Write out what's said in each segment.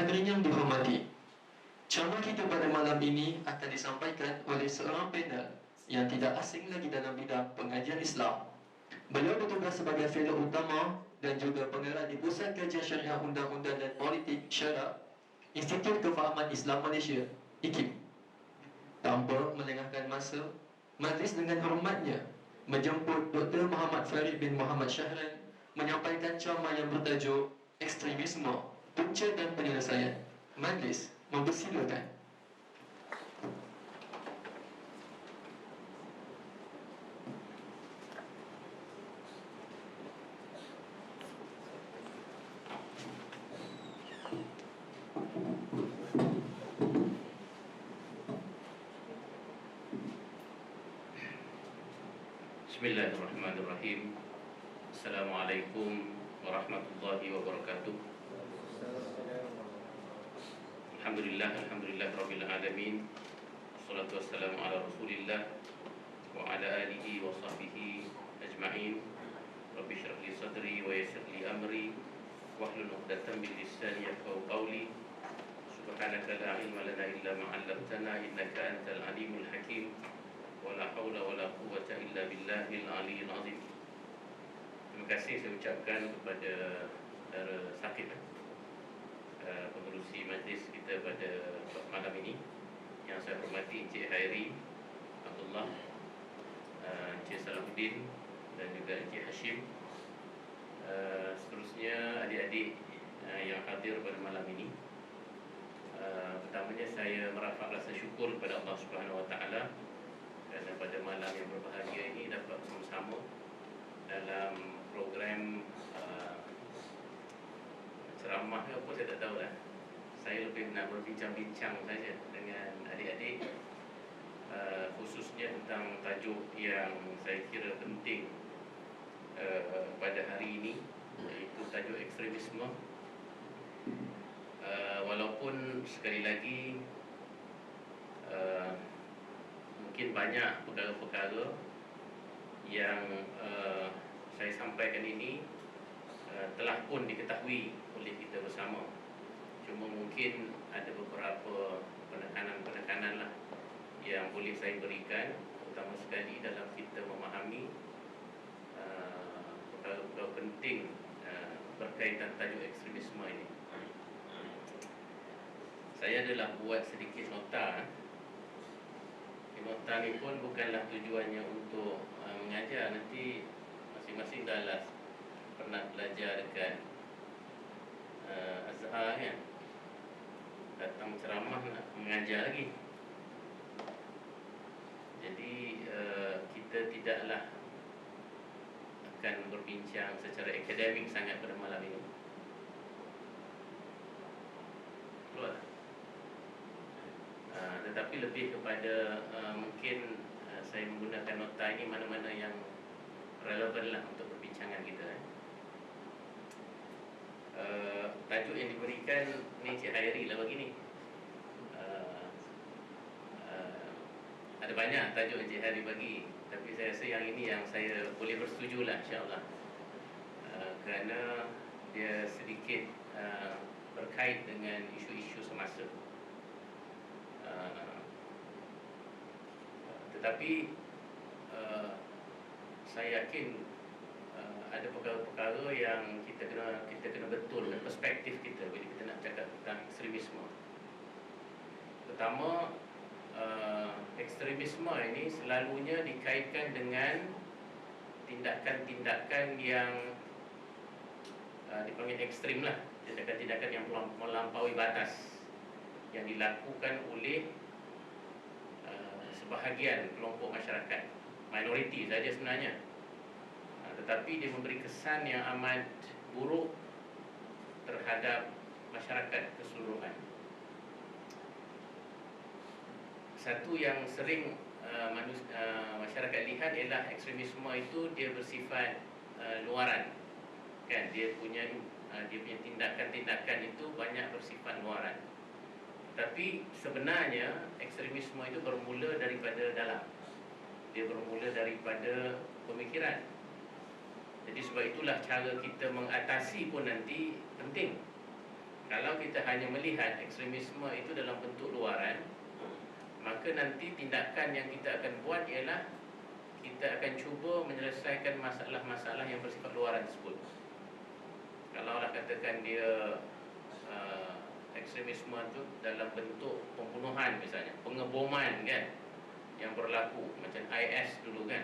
Hadirin yang dihormati, ceramah kita pada malam ini akan disampaikan oleh seorang panel yang tidak asing lagi dalam bidang pengajian Islam. Beliau bertugas sebagai fellow utama dan juga pengarah di Pusat Kajian Syariah Undang-Undang dan Politik Syarak Institut Kefahaman Islam Malaysia, IKIM. Tanpa melengahkan masa, majlis dengan hormatnya menjemput Dr. Muhammad Farid bin Muhammad Syahran menyampaikan ceramah yang bertajuk Ekstremisme, Punca dan Penyelesaian. Majlis mempersilakan. Bismillahirrahmanirrahim. Assalamualaikum warahmatullahi wabarakatuh. Alhamdulillah rabbil alamin. Wassalatu wassalamu ala Rasulillah wa ala alihi wa sahbihi ajma'in. Rabbi shrah li sadri wa yassir li amri wahlul 'uqdatam min lisani yafqahu qawli. Subhanaka la ilma lana illa ma 'allamtana innaka antal alimul hakim. Wala haula wala quwwata illa billahil aliyyil azim. Terima kasih saya ucapkan kepada Saudara Sakit, pengerusi majlis kita pada malam ini, yang saya hormati Encik Hairi Abdullah, Encik Salahuddin dan juga Encik Hashim. Seterusnya adik-adik yang hadir pada malam ini. Pertamanya saya merafak rasa syukur kepada Allah Subhanahu Wa Taala kerana pada malam yang berbahagia ini dapat bersama-sama dalam program ceramah ke apa saya tak tahu lah. Saya lebih nak berbincang-bincang saja dengan adik-adik, khususnya tentang tajuk yang saya kira penting pada hari ini, iaitu tajuk ekstremisme. Walaupun sekali lagi mungkin banyak perkara-perkara yang saya sampaikan ini telah pun diketahui oleh kita bersama. Cuma mungkin ada beberapa penekanan-penekanan lah yang boleh saya berikan, terutama sekali dalam kita memahami perkara-perkara penting berkaitan tajuk ekstremisme ini. Saya adalah buat sedikit nota. Nota ni pun bukanlah tujuannya untuk mengajar. Nanti masing-masing dah lah pernah belajar dekat Azhar kan, datang ceramah nak mengajar lagi. Jadi kita tidaklah akan berbincang secara akademik sangat pada malam ini. Keluar. Tetapi lebih kepada mungkin saya menggunakan nota ini mana-mana yang relevan lah untuk perbincangan kita. Tajuk yang diberikan ni Cik Hairi lah begini. Ada banyak tajuk yang Cik Hairi bagi, tapi saya rasa yang ini yang saya boleh bersetuju lah, insyaAllah. Kerana dia sedikit berkait dengan isu-isu semasa. Tetapi saya yakin ada perkara-perkara yang kita kena betul dan perspektif kita bila kita nak cakap tentang ekstremisme. Pertama, ekstremisme ini selalunya dikaitkan dengan tindakan-tindakan yang dipanggil ekstrim lah, tindakan-tindakan yang melampaui batas yang dilakukan oleh sebahagian kelompok masyarakat, minoriti saja sebenarnya, tetapi dia memberi kesan yang amat buruk terhadap masyarakat keseluruhan. Satu yang sering masyarakat lihat ialah ekstremisme itu dia bersifat luaran, kan? Dia punya tindakan-tindakan itu banyak bersifat luaran. Tapi sebenarnya ekstremisme itu bermula daripada dalam. Dia bermula daripada pemikiran. Jadi sebab itulah cara kita mengatasi pun nanti penting. Kalau kita hanya melihat ekstremisme itu dalam bentuk luaran, maka nanti tindakan yang kita akan buat ialah kita akan cuba menyelesaikan masalah-masalah yang bersifat luaran tersebut. Kalau lah katakan dia ekstremisme itu dalam bentuk pembunuhan misalnya, pengeboman kan, yang berlaku macam IS dulu kan,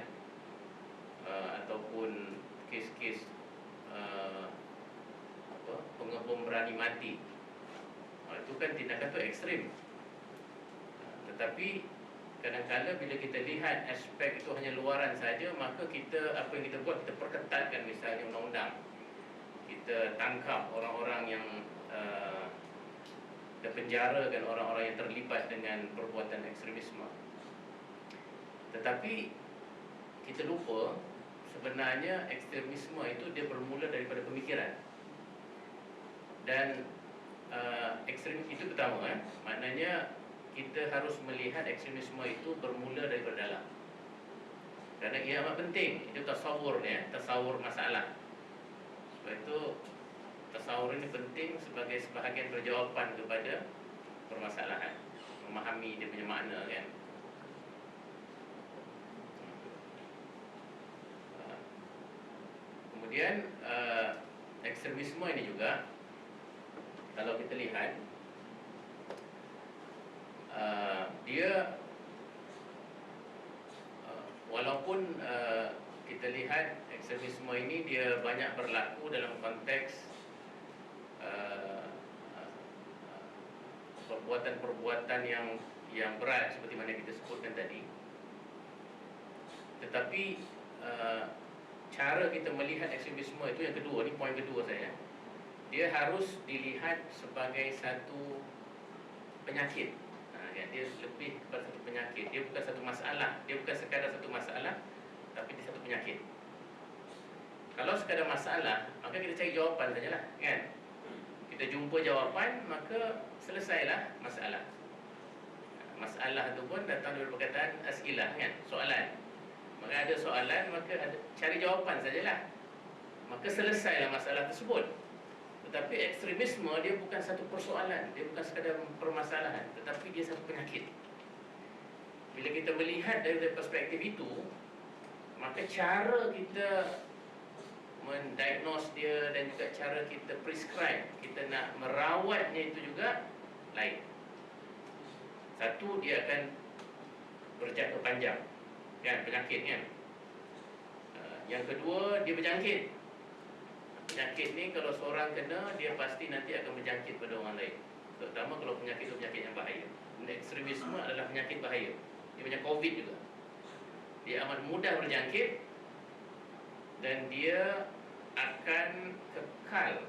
ataupun kes-kes pengebom berani mati, itu kan tindakan tu ekstrim. Tetapi kadang-kadang bila kita lihat aspek itu hanya luaran saja, maka kita, apa yang kita buat, kita perketatkan misalnya undang-undang, kita tangkap orang-orang yang kita penjarakan orang-orang yang terlibat dengan perbuatan ekstremisme. Tetapi kita lupa sebenarnya ekstremisme itu dia bermula daripada pemikiran. Dan ekstremisme itu pertama, maknanya kita harus melihat ekstremisme itu bermula daripada dalam. Kerana ia amat penting, itu tasawur dia, tasawur masalah. Sebab itu tasawur ini penting sebagai sebahagian perjawapan kepada permasalahan, memahami dia punya makna kan. Kemudian ekstremisme ini juga, kalau kita lihat, dia walaupun kita lihat ekstremisme ini dia banyak berlaku dalam konteks perbuatan-perbuatan yang berat seperti mana kita sebutkan tadi. Tetapi cara kita melihat ekstremisme itu yang kedua, ni poin kedua saya, dia harus dilihat sebagai satu penyakit. Dia lebih kepada satu penyakit. Dia bukan satu masalah. Dia bukan sekadar satu masalah, tapi dia satu penyakit. Kalau sekadar masalah, maka kita cari jawapan sajalah, kan? Kita jumpa jawapan, maka selesailah masalah. Masalah itu pun datang dari perkataan as'ilah, kan? Soalan. Maka ada soalan, maka cari jawapan sajalah. Maka selesailah masalah tersebut. Tetapi ekstremisme dia bukan satu persoalan, dia bukan sekadar permasalahan, tetapi dia satu penyakit. Bila kita melihat dari perspektif itu, maka cara kita mendiagnose dia dan juga cara kita prescribe, kita nak merawatnya itu juga lain. Satu, dia akan berjangka panjang, kan, penyakit kan. Yang kedua, dia berjangkit. Penyakit ni kalau seorang kena, dia pasti nanti akan berjangkit pada orang lain. Terutama kalau penyakit itu penyakit yang bahaya. Ekstremisme adalah penyakit bahaya. Dia macam COVID juga. Dia amat mudah berjangkit dan dia akan kekal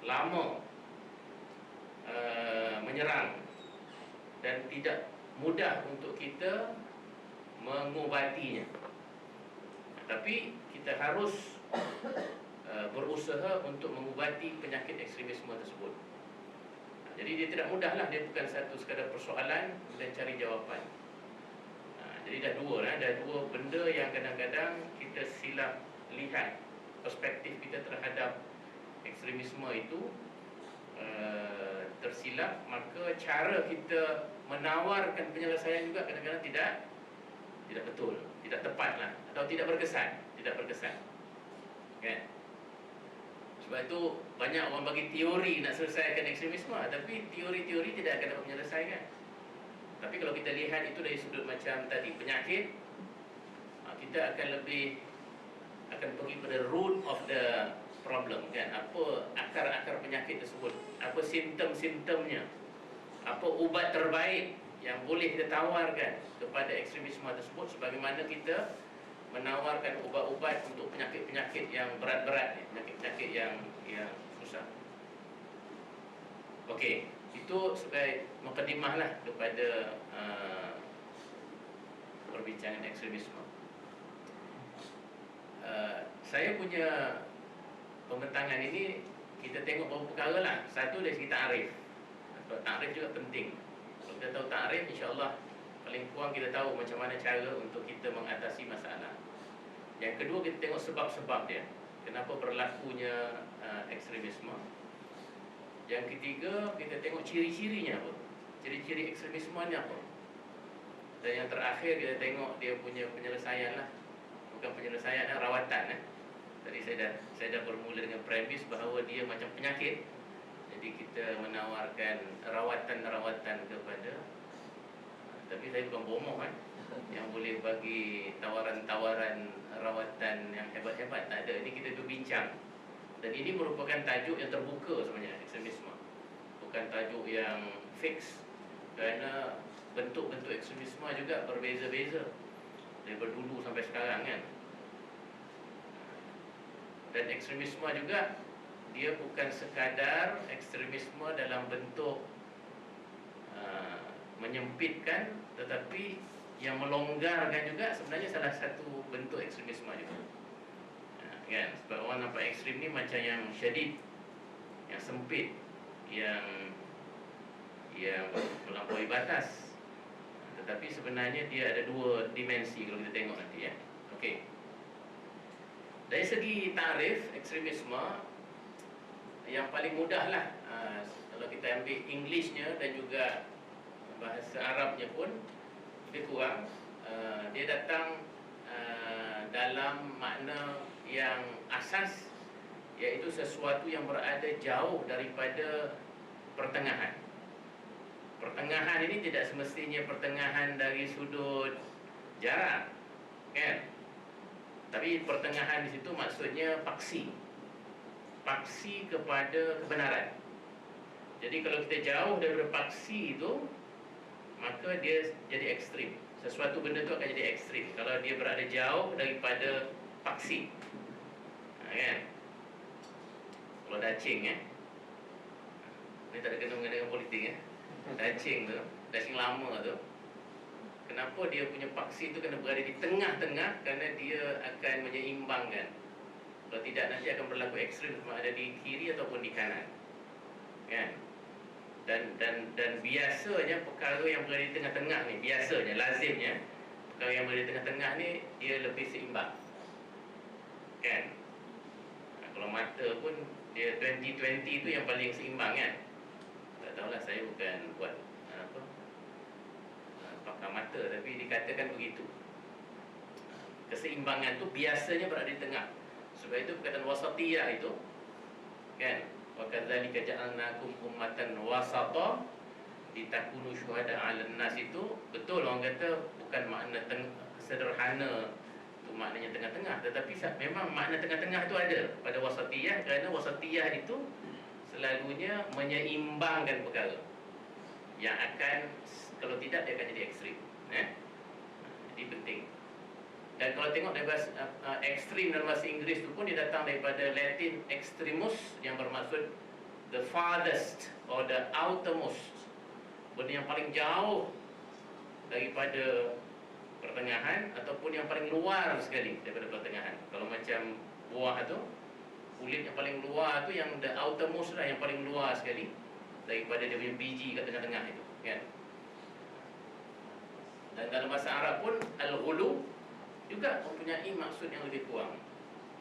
lama menyerang dan tidak mudah untuk kita mengubatinya. Tapi kita harus berusaha untuk mengubati penyakit ekstremisme tersebut. Jadi dia tidak mudahlah, dia bukan satu sekadar persoalan dan cari jawapan. Jadi dah dua benda yang kadang-kadang kita silap lihat perspektif kita terhadap ekstremisme itu tersilap, maka cara kita menawarkan penyelesaian juga kadang-kadang tidak betul, tidak tepatlah, atau tidak berkesan, kan? Sebab itu banyak orang bagi teori nak selesaikan ekstremisme, tapi teori-teori tidak akan dapat menyelesaikan. Tapi kalau kita lihat itu dari sudut macam tadi, penyakit, kita akan pergi pada root of the problem, kan? Apa akar-akar penyakit tersebut, apa simptom-simptomnya, apa ubat terbaik yang boleh kita tawarkan kepada ekstremisme tersebut, sebagaimana kita menawarkan ubat-ubat untuk penyakit-penyakit yang berat-berat, penyakit-penyakit yang susah. Okey, itu sebagai mukadimah lah kepada perbincangan ekstremisme. Saya punya pembentangan ini, kita tengok beberapa perkara lah. Satu dari segi ta'rif. Ta'rif juga penting. Kalau kita tahu ta'rif, insya-Allah paling kurang kita tahu macam mana cara untuk kita mengatasi masalah. Yang kedua, kita tengok sebab-sebab dia, kenapa berlakunya ekstremisme. Yang ketiga, kita tengok ciri-cirinya apa, ciri-ciri ekstremisme ni apa. Dan yang terakhir, kita tengok dia punya penyelesaian lah. Bukan penyelesaian, rawatan. Tadi saya dah bermula dengan premis bahawa dia macam penyakit. Jadi kita menawarkan rawatan-rawatan kepada, tapi saya bukan bomoh yang boleh bagi tawaran-tawaran rawatan yang hebat-hebat. Tak ada. Ini kita berbincang. Dan ini merupakan tajuk yang terbuka sebenarnya, ekstremisme. Bukan tajuk yang fix. Kerana bentuk-bentuk ekstremisme juga berbeza-beza daripada dulu sampai sekarang kan. Dan ekstremisme juga, dia bukan sekadar ekstremisme dalam bentuk menyempitkan, tetapi yang melonggarkan juga sebenarnya salah satu bentuk ekstremisme juga. Kan? Sebab orang nampak ekstrim ni macam yang syadid, yang sempit, yang melampaui batas. Tetapi sebenarnya dia ada dua dimensi kalau kita tengok nanti ya. Okey. Dari segi tarif ekstremisme, yang paling mudah lah, kalau kita ambil Englishnya dan juga bahasa Arabnya pun lebih kurang, dia datang dalam makna yang asas, iaitu sesuatu yang berada jauh daripada pertengahan. Pertengahan ini tidak semestinya pertengahan dari sudut jarak, kan? Tapi pertengahan di situ maksudnya paksi kepada kebenaran. Jadi kalau kita jauh daripada paksi itu, maka dia jadi ekstrim. Sesuatu benda tu akan jadi ekstrim kalau dia berada jauh daripada paksi. Kan? Kalau dacing ini tak ada kena dengan politik Dacing tu, dacing lama tu, kenapa dia punya paksi tu kena berada di tengah-tengah? Kerana dia akan menyeimbangkan. Kalau tidak, nanti akan berlaku ekstrim sama ada di kiri ataupun di kanan. Kan? Dan biasanya perkara yang berada di tengah-tengah ni, biasanya, lazimnya perkara yang berada di tengah-tengah ni dia lebih seimbang. Kan? Kalau mata pun dia 20-20 tu yang paling seimbang kan. Tak tahulah, saya bukan buat pakar mata, tapi dikatakan begitu. Keseimbangan tu biasanya berada di tengah. Sebab itu perkataan wasatiyah itu kan, wa kadzalika ja'alnakum ummatan wasata litakunu syuhada 'alan nas, itu betul orang kata bukan makna sederhana itu maknanya tengah-tengah, tetapi memang makna tengah-tengah itu ada pada wasatiyah, kerana wasatiyah itu selalunya menyeimbangkan perkara yang akan, kalau tidak dia akan jadi ekstrim. Jadi penting. Dan kalau tengok daripada ekstrim dalam bahasa Inggeris tu pun dia datang daripada Latin extremus, yang bermaksud the farthest or the outermost, benda yang paling jauh daripada pertengahan ataupun yang paling luar sekali daripada pertengahan. Kalau macam buah tu, kulit yang paling luar tu, yang the outermost lah, yang paling luar sekali daripada dia punya biji kat tengah-tengah itu kan. Dan dalam bahasa Arab pun al-ghulu juga mempunyai maksud yang lebih kurang,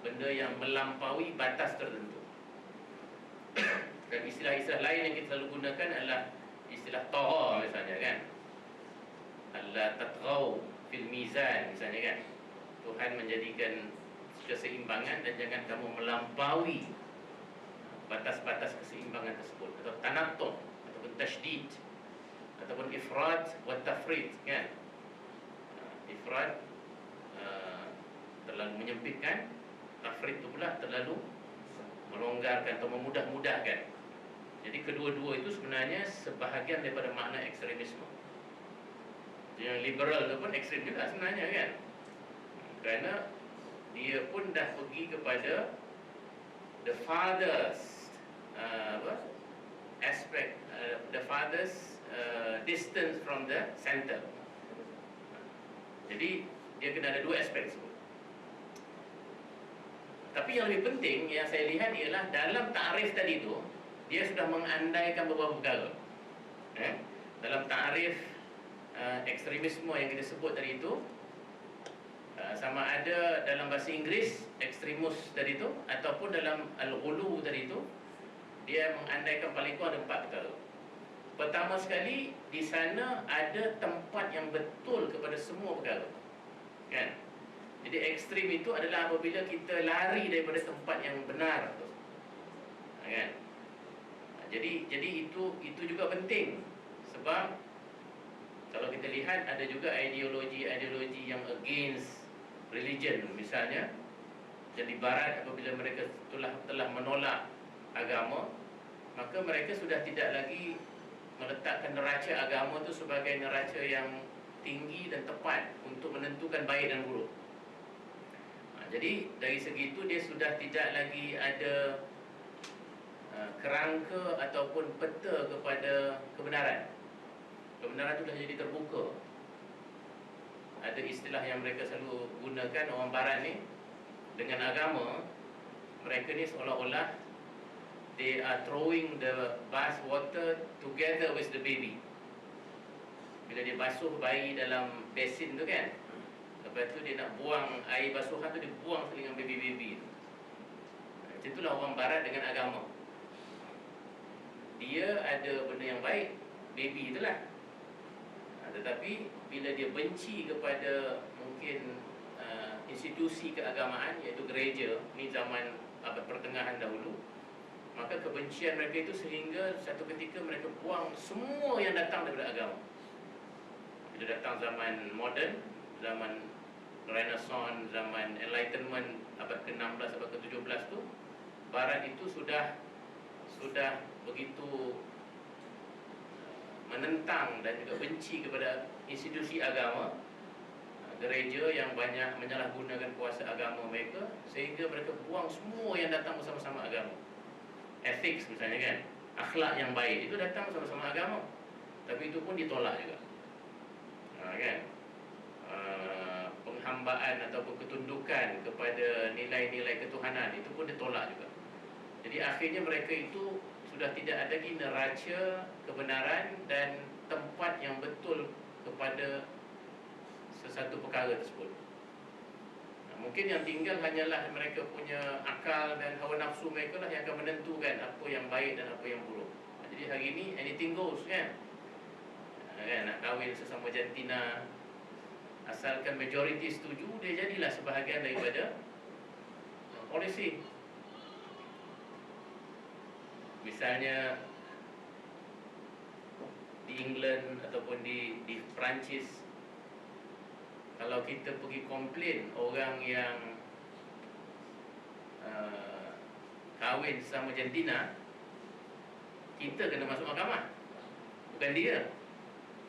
benda yang melampaui batas tertentu. Dan istilah-istilah lain yang kita selalu gunakan adalah istilah tagha misalnya kan, alla tatghaw fil mizan misalnya kan. Tuhan menjadikan keseimbangan dan jangan kamu melampaui batas-batas keseimbangan tersebut. Atau tanattu, ataupun tasydid, ataupun ifrat wa tafrid kan. Ifrat terlalu menyempitkan, tafrid itu pula terlalu melonggarkan atau memudah-mudahkan. Jadi kedua-dua itu sebenarnya sebahagian daripada makna ekstremisme. Yang liberal itu pun ekstrem juga sebenarnya kan, kerana dia pun dah pergi kepada the farthest aspect, the farthest distance from the center. Jadi dia kena ada dua aspek tersebut. Tapi yang lebih penting yang saya lihat ialah dalam takrif tadi tu, dia sudah mengandaikan beberapa perkara. Dalam takrif ekstremisme yang kita sebut tadi itu, sama ada dalam bahasa Inggeris extremus tadi itu, ataupun dalam al-ghulu tadi itu, dia mengandaikan paling kurang ada 4 perkara. Pertama sekali, di sana ada tempat yang betul kepada semua perkara, kan? Jadi ekstrim itu adalah apabila kita lari daripada tempat yang benar tu, kan? Jadi itu juga penting, sebab kalau kita lihat ada juga ideologi yang against religion misalnya. Jadi Barat apabila mereka telah menolak agama, maka mereka sudah tidak lagi meletakkan neraca agama itu sebagai neraca yang tinggi dan tepat untuk menentukan baik dan buruk. Jadi dari segi itu dia sudah tidak lagi ada kerangka ataupun peta kepada kebenaran. Kebenaran itu dah jadi terbuka. Ada istilah yang mereka selalu gunakan orang Barat ni, dengan agama mereka ni seolah-olah they are throwing the bath water together with the baby. Bila dia basuh bayi dalam basin tu kan, lepas tu dia nak buang air basuhan tu, dia buang dengan baby-baby tu. Macam itulah orang Barat dengan agama. Dia ada benda yang baik, baby itulah. Tetapi bila dia benci kepada mungkin institusi keagamaan, iaitu gereja, ni zaman abad pertengahan dahulu, maka kebencian mereka itu sehingga satu ketika mereka buang semua yang datang daripada agama. Bila datang zaman moden, zaman Renaissance, zaman Enlightenment, abad ke-16, abad ke-17 tu, Barat itu sudah begitu menentang dan juga benci kepada institusi agama, gereja yang banyak menyalahgunakan kuasa agama mereka, sehingga mereka buang semua yang datang bersama-sama agama. Ethics misalnya kan, akhlak yang baik itu datang bersama-sama agama, tapi itu pun ditolak juga, kan? Penghambaan ataupun ketundukan kepada nilai-nilai ketuhanan itu pun ditolak juga. Jadi akhirnya mereka itu sudah tidak ada lagi neraca kebenaran dan tempat yang betul kepada sesuatu perkara tersebut. Mungkin yang tinggal hanyalah mereka punya akal dan hawa nafsu mereka lah yang akan menentukan apa yang baik dan apa yang buruk. Jadi hari ini anything goes, kan? Nak kahwin sesama jantina, asalkan majoriti setuju, dia jadilah sebahagian daripada polisi. Misalnya di England ataupun di Perancis, kalau kita pergi komplain orang yang kahwin sama jantina, kita kena masuk mahkamah, bukan dia,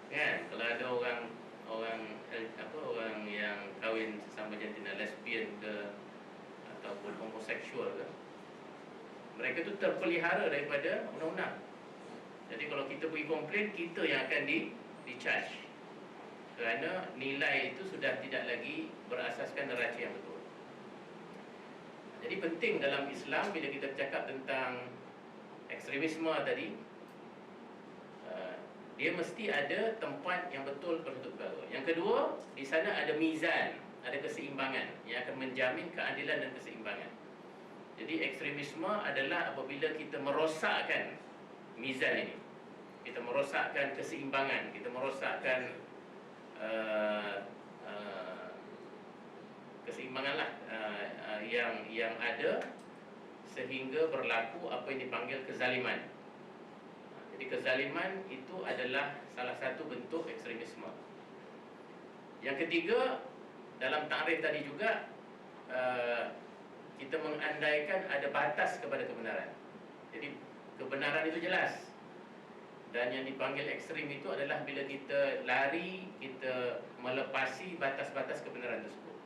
kan? Kalau ada orang yang kahwin sesama jantina, lesbian ke ataupun homoseksual ke, mereka tu terpelihara daripada undang-undang. Jadi kalau kita pergi komplain, kita yang akan di-charge, kerana nilai itu sudah tidak lagi berasaskan neraca yang betul. Jadi penting dalam Islam bila kita bercakap tentang ekstremisme tadi, dia mesti ada tempat yang betul pada satu perkara. Yang kedua, di sana ada mizan, ada keseimbangan yang akan menjamin keadilan dan keseimbangan. Jadi ekstremisme adalah apabila kita merosakkan mizan ini, kita merosakkan keseimbangan, kita merosakkan keseimbanganlah yang ada, sehingga berlaku apa yang dipanggil kezaliman. Jadi kezaliman itu adalah salah satu bentuk ekstremisme. Yang ketiga, dalam takrif tadi juga kita mengandaikan ada batas kepada kebenaran. Jadi kebenaran itu jelas, dan yang dipanggil ekstrim itu adalah bila kita lari, kita melepasi batas-batas kebenaran tersebut.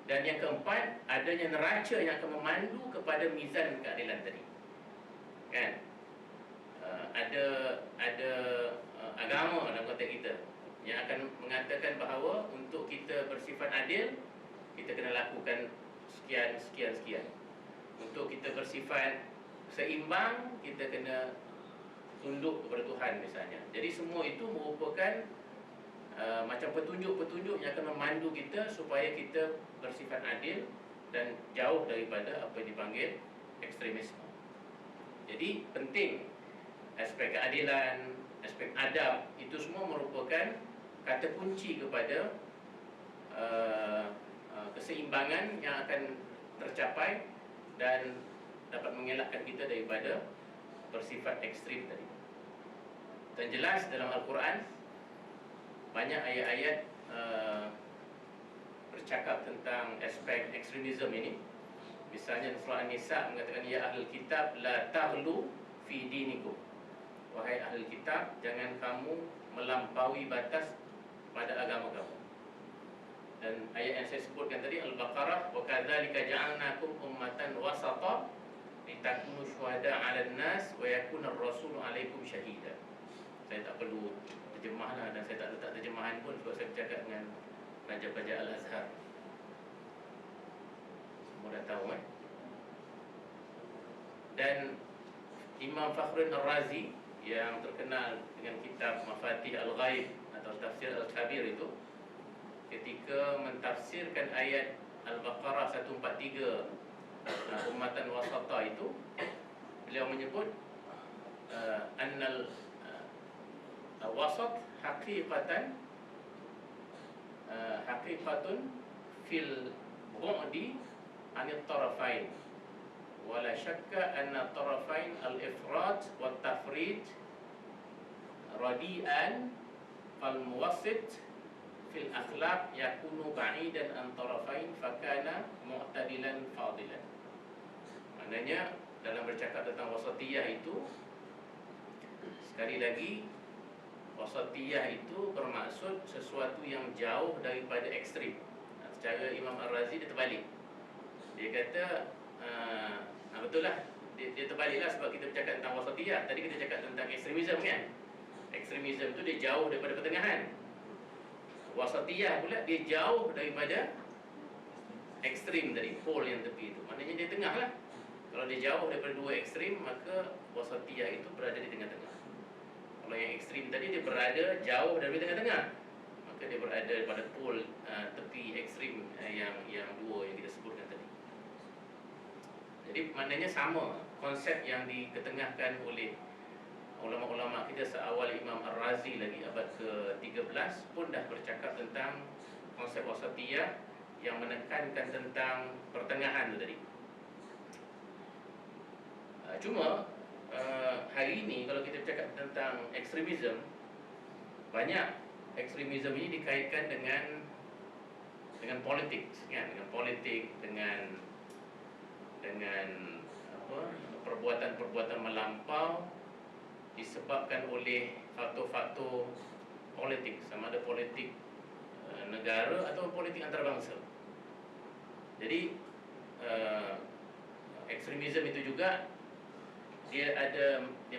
Dan yang keempat, adanya neraca yang akan memandu kepada mizan keadilan tadi, kan? Ada agama dalam konteks kita yang akan mengatakan bahawa untuk kita bersifat adil, kita kena lakukan sekian. Untuk kita bersifat seimbang, kita kena tunduk kepada Tuhan misalnya. Jadi semua itu merupakan macam petunjuk-petunjuk yang akan memandu kita supaya kita bersifat adil dan jauh daripada apa yang dipanggil ekstremisme. Jadi penting aspek keadilan, aspek adab, itu semua merupakan kata kunci kepada keseimbangan yang akan tercapai dan dapat mengelakkan kita daripada bersifat ekstrim tadi. Dan jelas dalam Al-Quran banyak ayat-ayat bercakap tentang aspek ekstremisme ini. Misalnya surah An-Nisa mengatakan, ya ahlul kitab la taghlu fi dinikum. Wahai ahlul kitab, jangan kamu melampaui batas pada agama kamu. Dan ayat yang saya sebutkan tadi Al-Baqarah, wa kadzalika ja'alnakum ummatan wasata litakunu syuhada 'alan nas wa yakuna ar-rasulu 'alaikum syahida. Saya tak perlu terjemahlah, dan saya tak letak terjemahan pun sebab saya bercakap dengan pelajar-pelajar Al-Azhar. Semua dah tahu Dan Imam Fakhruddin Ar-Razi yang terkenal dengan kitab Mafatih Al-Ghaib atau Tafsir Al-Kabir itu, ketika mentafsirkan ayat Al-Baqarah 143 ummatan wasata itu, beliau menyebut annal wasat haqiqatan haqiqatun fil bu'di anit tarafain wala syakka anna tarafain al-ifrat wa tafrid radi'an fal muwassit fil akhlaq yakunu ba'idan an tarafain fakana mu'tadilan fadilan. Maknanya dalam bercakap tentang wasatiyah itu, sekali lagi, wasatiyah itu bermaksud sesuatu yang jauh daripada ekstrim. Secara Imam Ar-Razi dia terbalik. Dia kata betul lah, dia terbaliklah, sebab kita bercakap tentang wasatiyah. Tadi kita cakap tentang ekstremisme kan. Ekstremisme tu dia jauh daripada pertengahan. Wasatiyah pula dia jauh daripada ekstrim tadi, pole yang tepi itu. Maknanya dia tengah lah. Kalau dia jauh daripada dua ekstrim, maka wasatiyah itu berada di tengah-tengah. Kalau yang ekstrim tadi dia berada jauh dari tengah-tengah, maka dia berada pada pole tepi ekstrim yang dua yang kita sebutkan tadi. Jadi maknanya sama konsep yang diketengahkan oleh ulama-ulama kita seawal Imam Ar-Razi lagi abad ke-13 pun dah bercakap tentang konsep wasatiyah yang menekankan tentang pertengahan tu tadi. Cuma hari ini kalau kita bercakap tentang ekstremisme, banyak ekstremisme ini dikaitkan dengan politik kan, dengan perbuatan-perbuatan melampau disebabkan oleh faktor-faktor politik, sama ada politik negara atau politik antarabangsa. Jadi ekstremisme itu juga dia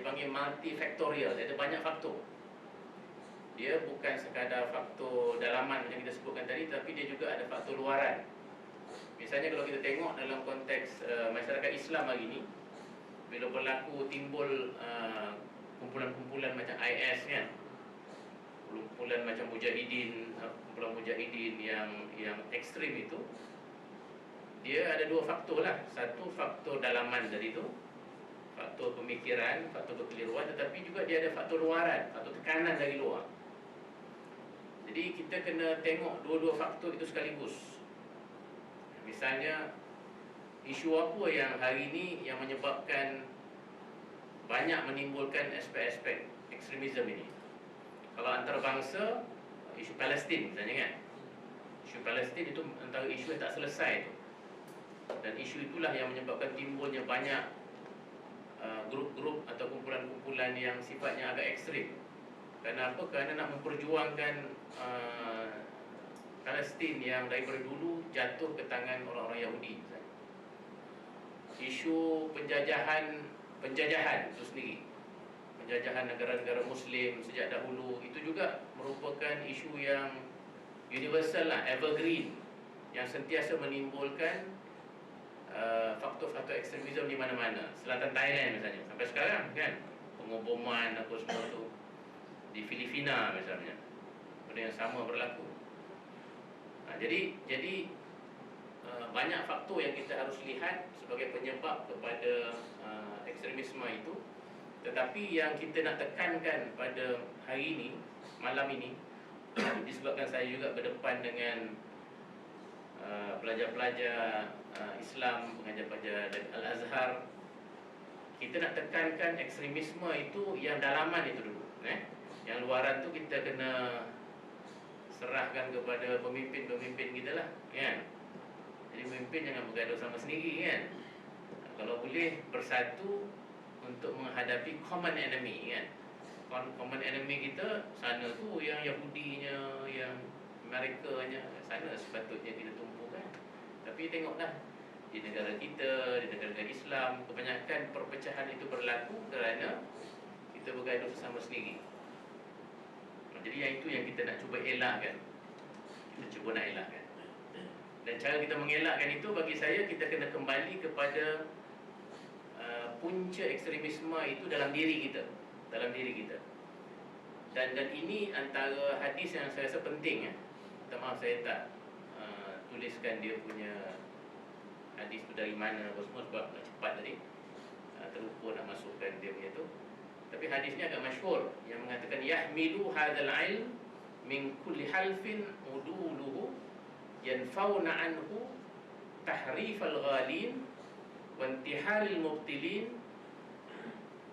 panggil multifaktorial, dia ada banyak faktor. Dia bukan sekadar faktor dalaman yang kita sebutkan tadi, tapi dia juga ada faktor luaran. Misalnya kalau kita tengok dalam konteks masyarakat Islam hari ini, bila berlaku timbul kumpulan-kumpulan macam IS kan, kumpulan macam kumpulan mujahidin yang ekstrim itu, dia ada dua faktor lah. Satu faktor dalaman dari itu, faktor pemikiran, faktor kekeliruan, tetapi juga dia ada faktor luaran, faktor tekanan dari luar. Jadi kita kena tengok dua-dua faktor itu sekaligus. Misalnya, isu apa yang hari ini yang menyebabkan banyak menimbulkan aspek-aspek ekstremisme ini? Kalau antarabangsa, isu Palestin misalnya kan. Isu Palestin itu antara isu yang tak selesai itu. Dan isu itulah yang menyebabkan timbulnya banyak grup-grup atau kumpulan-kumpulan yang sifatnya agak ekstrim. Kenapa? Kerana nak memperjuangkan Palestin yang daripada dulu jatuh ke tangan orang-orang Yahudi misalnya. Isu penjajahan itu sendiri, penjajahan negara-negara Muslim sejak dahulu, itu juga merupakan isu yang universal lah, evergreen, yang sentiasa menimbulkan faktor-faktor ekstremisme di mana-mana. Selatan Thailand misalnya, sampai sekarang kan, pengoboman apa semua tu. Di Filipina misalnya, benda yang sama berlaku. Jadi banyak faktor yang kita harus lihat sebagai penyebab kepada ekstremisme itu. Tetapi yang kita nak tekankan pada hari ini, malam ini, disebabkan saya juga berdepan dengan pelajar-pelajar Islam, pengajar-pengajar dari Al-Azhar, kita nak tekankan ekstremisme itu yang dalaman itu dulu. Yang luaran tu kita kena serahkan kepada pemimpin-pemimpin kita lah, kan? Jadi pemimpin jangan bergaduh sama sendiri, kan? Kalau boleh bersatu untuk menghadapi common enemy, kan? Common enemy kita sana tu yang Yahudinya, yang Amerikanya, sana sepatutnya kita tumpukan. Tapi tengoklah di negara kita, di negara Islam, kebanyakan perpecahan itu berlaku kerana kita bergaduh bersama sendiri. Jadi yang itu yang kita nak cuba elakkan. Kita cuba nak elakkan. Dan cara kita mengelakkan itu, bagi saya, kita kena kembali kepada punca ekstremisme itu dalam diri kita. Dalam diri kita. Dan ini antara hadis yang saya rasa penting. Minta maaf saya tak tuliskan dia punya hadis tu dari mana apa semua, sebab nak cepat tadi, terlupa nak masukkan dia punya tu. Tapi hadisnya agak masyhur yang mengatakan yahmilu hadzal ilm min kulli halfin uduluhu yanfauna anhu tahrifal ghalin wa intihalil mubtilin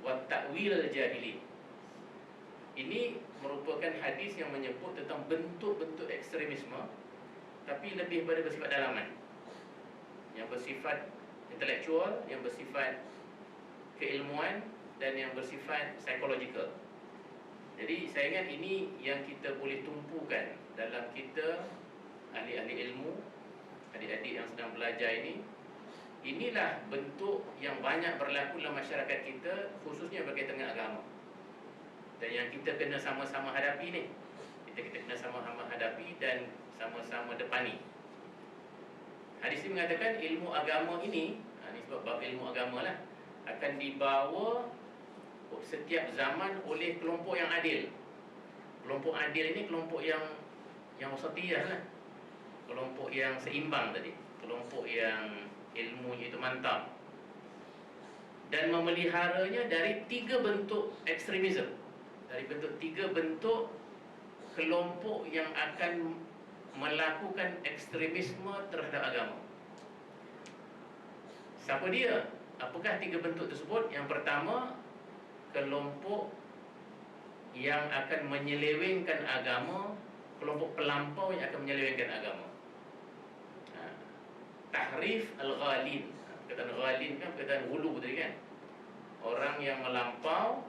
wa ta'wilal jahilin. Ini merupakan hadis yang menyebut tentang bentuk-bentuk ekstremisme, tapi lebih pada bersifat dalaman, yang bersifat intelektual, yang bersifat keilmuan, dan yang bersifat psikologikal. Jadi saya ingat ini yang kita boleh tumpukan dalam kita, ahli-ahli ilmu, adik-adik yang sedang belajar ini. Inilah bentuk yang banyak berlaku dalam masyarakat kita, khususnya berkaitan dengan agama. Dan yang kita kena sama-sama hadapi ni, kita kena sama-sama hadapi dan sama-sama depani. Hadis ini mengatakan ilmu agama ini, ini sebab bab ilmu agama lah, akan dibawa setiap zaman oleh kelompok yang adil. Kelompok adil ini kelompok yang wasatiyah lah, kelompok yang seimbang tadi, kelompok yang ilmunya itu mantap, dan memeliharanya dari 3 bentuk ekstremisme, dari tiga bentuk kelompok yang akan melakukan ekstremisme terhadap agama. Siapa dia? Apakah 3 bentuk tersebut? Yang pertama, kelompok yang akan menyelewengkan agama, kelompok pelampau yang akan menyelewengkan agama. Tahrif al-ghalin. Perkataan ghalin kan perkataan hulu tadi kan. Orang yang melampau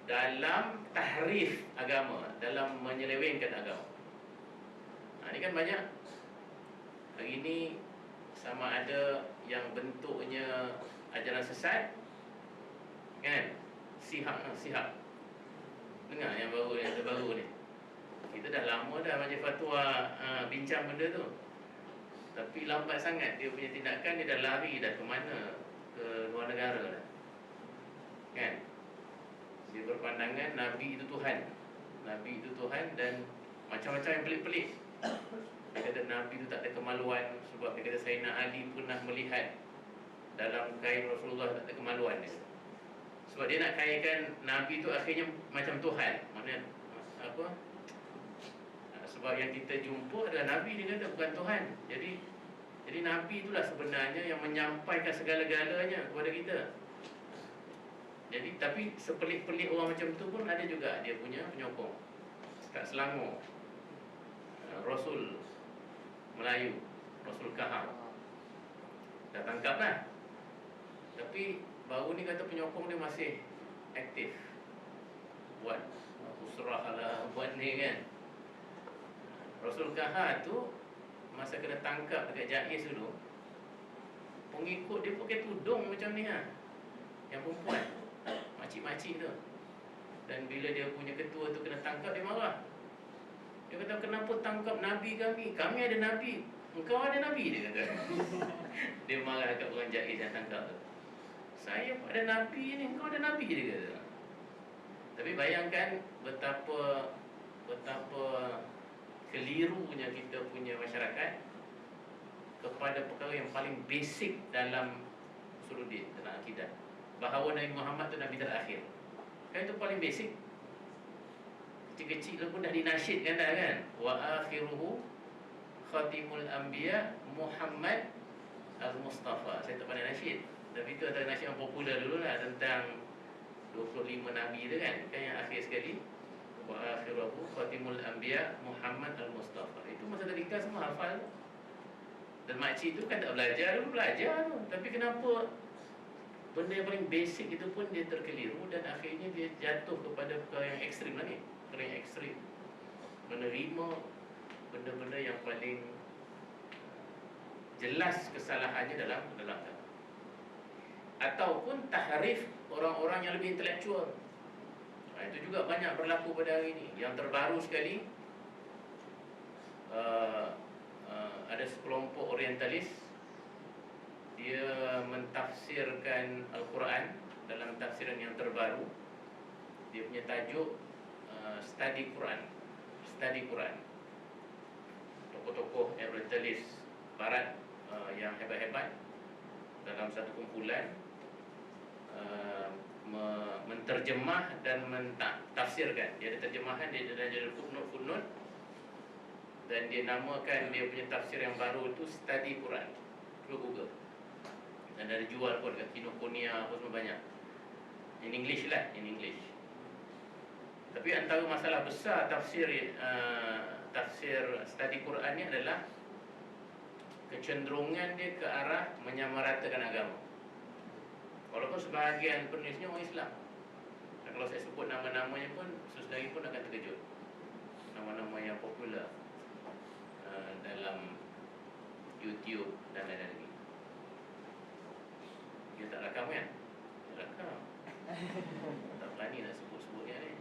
dalam tahrif agama, dalam menyelewengkan agama. Ini kan banyak. Hari ini sama ada yang bentuknya ajaran sesat, kan? Sihab. Dengar yang baru ni. Kita dah lama dah baca fatwa, bincang benda tu. Tapi lambat sangat dia punya tindakan, dia dah lari dah ke mana? Ke luar negara dah. Kan? Dia berpandangan Nabi itu Tuhan. Nabi itu Tuhan dan macam-macam yang pelik-pelik. Dia kata Nabi itu tak ada kemaluan, sebab dia kata Sayyidina Ali pernah melihat dalam kain Rasulullah tak ada kemaluan dia. Sebab dia nak kaitkan Nabi itu akhirnya macam Tuhan. Maknanya apa? Sebab yang kita jumpa adalah Nabi, dia kata bukan Tuhan. Jadi Nabi itulah sebenarnya yang menyampaikan segala-galanya kepada kita. Jadi tapi sepelik-pelik orang macam tu pun ada juga dia punya penyokong. Kat Selangor, Rasul Melayu, Rasul Kahar dah tangkap lah. Tapi baru ni kata penyokong dia masih aktif, buat usrah lah, buat ni kan. Rasul Kahar tu masa kena tangkap dekat Jais dulu, pengikut dia pakai tudung macam ni lah, yang perempuan, makcik-makcik tu. Dan bila dia punya ketua tu kena tangkap, dia marah. Dia kata, kenapa tangkap Nabi kami? Kami ada Nabi, engkau ada Nabi, dia kata. Dia marah dekat orang Jais yang tangkap tu. Saya ada Nabi ni, engkau ada Nabi, dia kata. Tapi bayangkan betapa kelirunya kita punya masyarakat kepada perkara yang paling basic dalam usuluddin, dalam akidah, bahawa Nabi Muhammad itu Nabi terakhir. Kan itu paling basic. Kecil-kecil pun dah dinasyidkan dah kan. Wa akhiruhu khatimul anbiya Muhammad al-Mustafa. Saya tak pandai nasyid, tapi itu adalah nasyid yang popular dulu lah, tentang 25 Nabi tu kan. Kan yang akhir sekali, wa akhiruhu khatimul anbiya Muhammad al-Mustafa. Itu masa tadika semua hafal. Dan makcik tu kan tak belajar, dulu belajar tu. Tapi kenapa benda yang paling basic itu pun dia terkeliru, dan akhirnya dia jatuh kepada perkara yang ekstrim lagi. Perkara yang ekstrim, menerima benda-benda yang paling jelas kesalahannya dalam agama, ataupun tahrif orang-orang yang lebih intelektual. Itu juga banyak berlaku pada hari ini. Yang terbaru sekali, ada sekelompok orientalis, dia mentafsirkan Al-Quran dalam tafsiran yang terbaru. Dia punya tajuk Study Quran. Study Quran. Tokoh-tokoh orientalis barat yang hebat-hebat dalam satu kumpulan menterjemah dan mentafsirkan. Dia ada terjemahan, dia ada footnote, dan dia namakan dia punya tafsir yang baru itu Study Quran. Cuba Google. Dan ada jual pun kat Kinokuniya apa semua banyak. In English lah, in English. Tapi antara masalah besar tafsir Study Quran ni adalah kecenderungan dia ke arah menyamaratakan agama. Walaupun sebahagian penulisnya orang Islam. Dan kalau saya sebut nama-namanya pun, sesedari pun akan terkejut. Nama-nama yang popular dalam YouTube dan lain-lain. Dia tak rakam kan? Tak rakam. Tak berani nak sebut-sebut dia ni.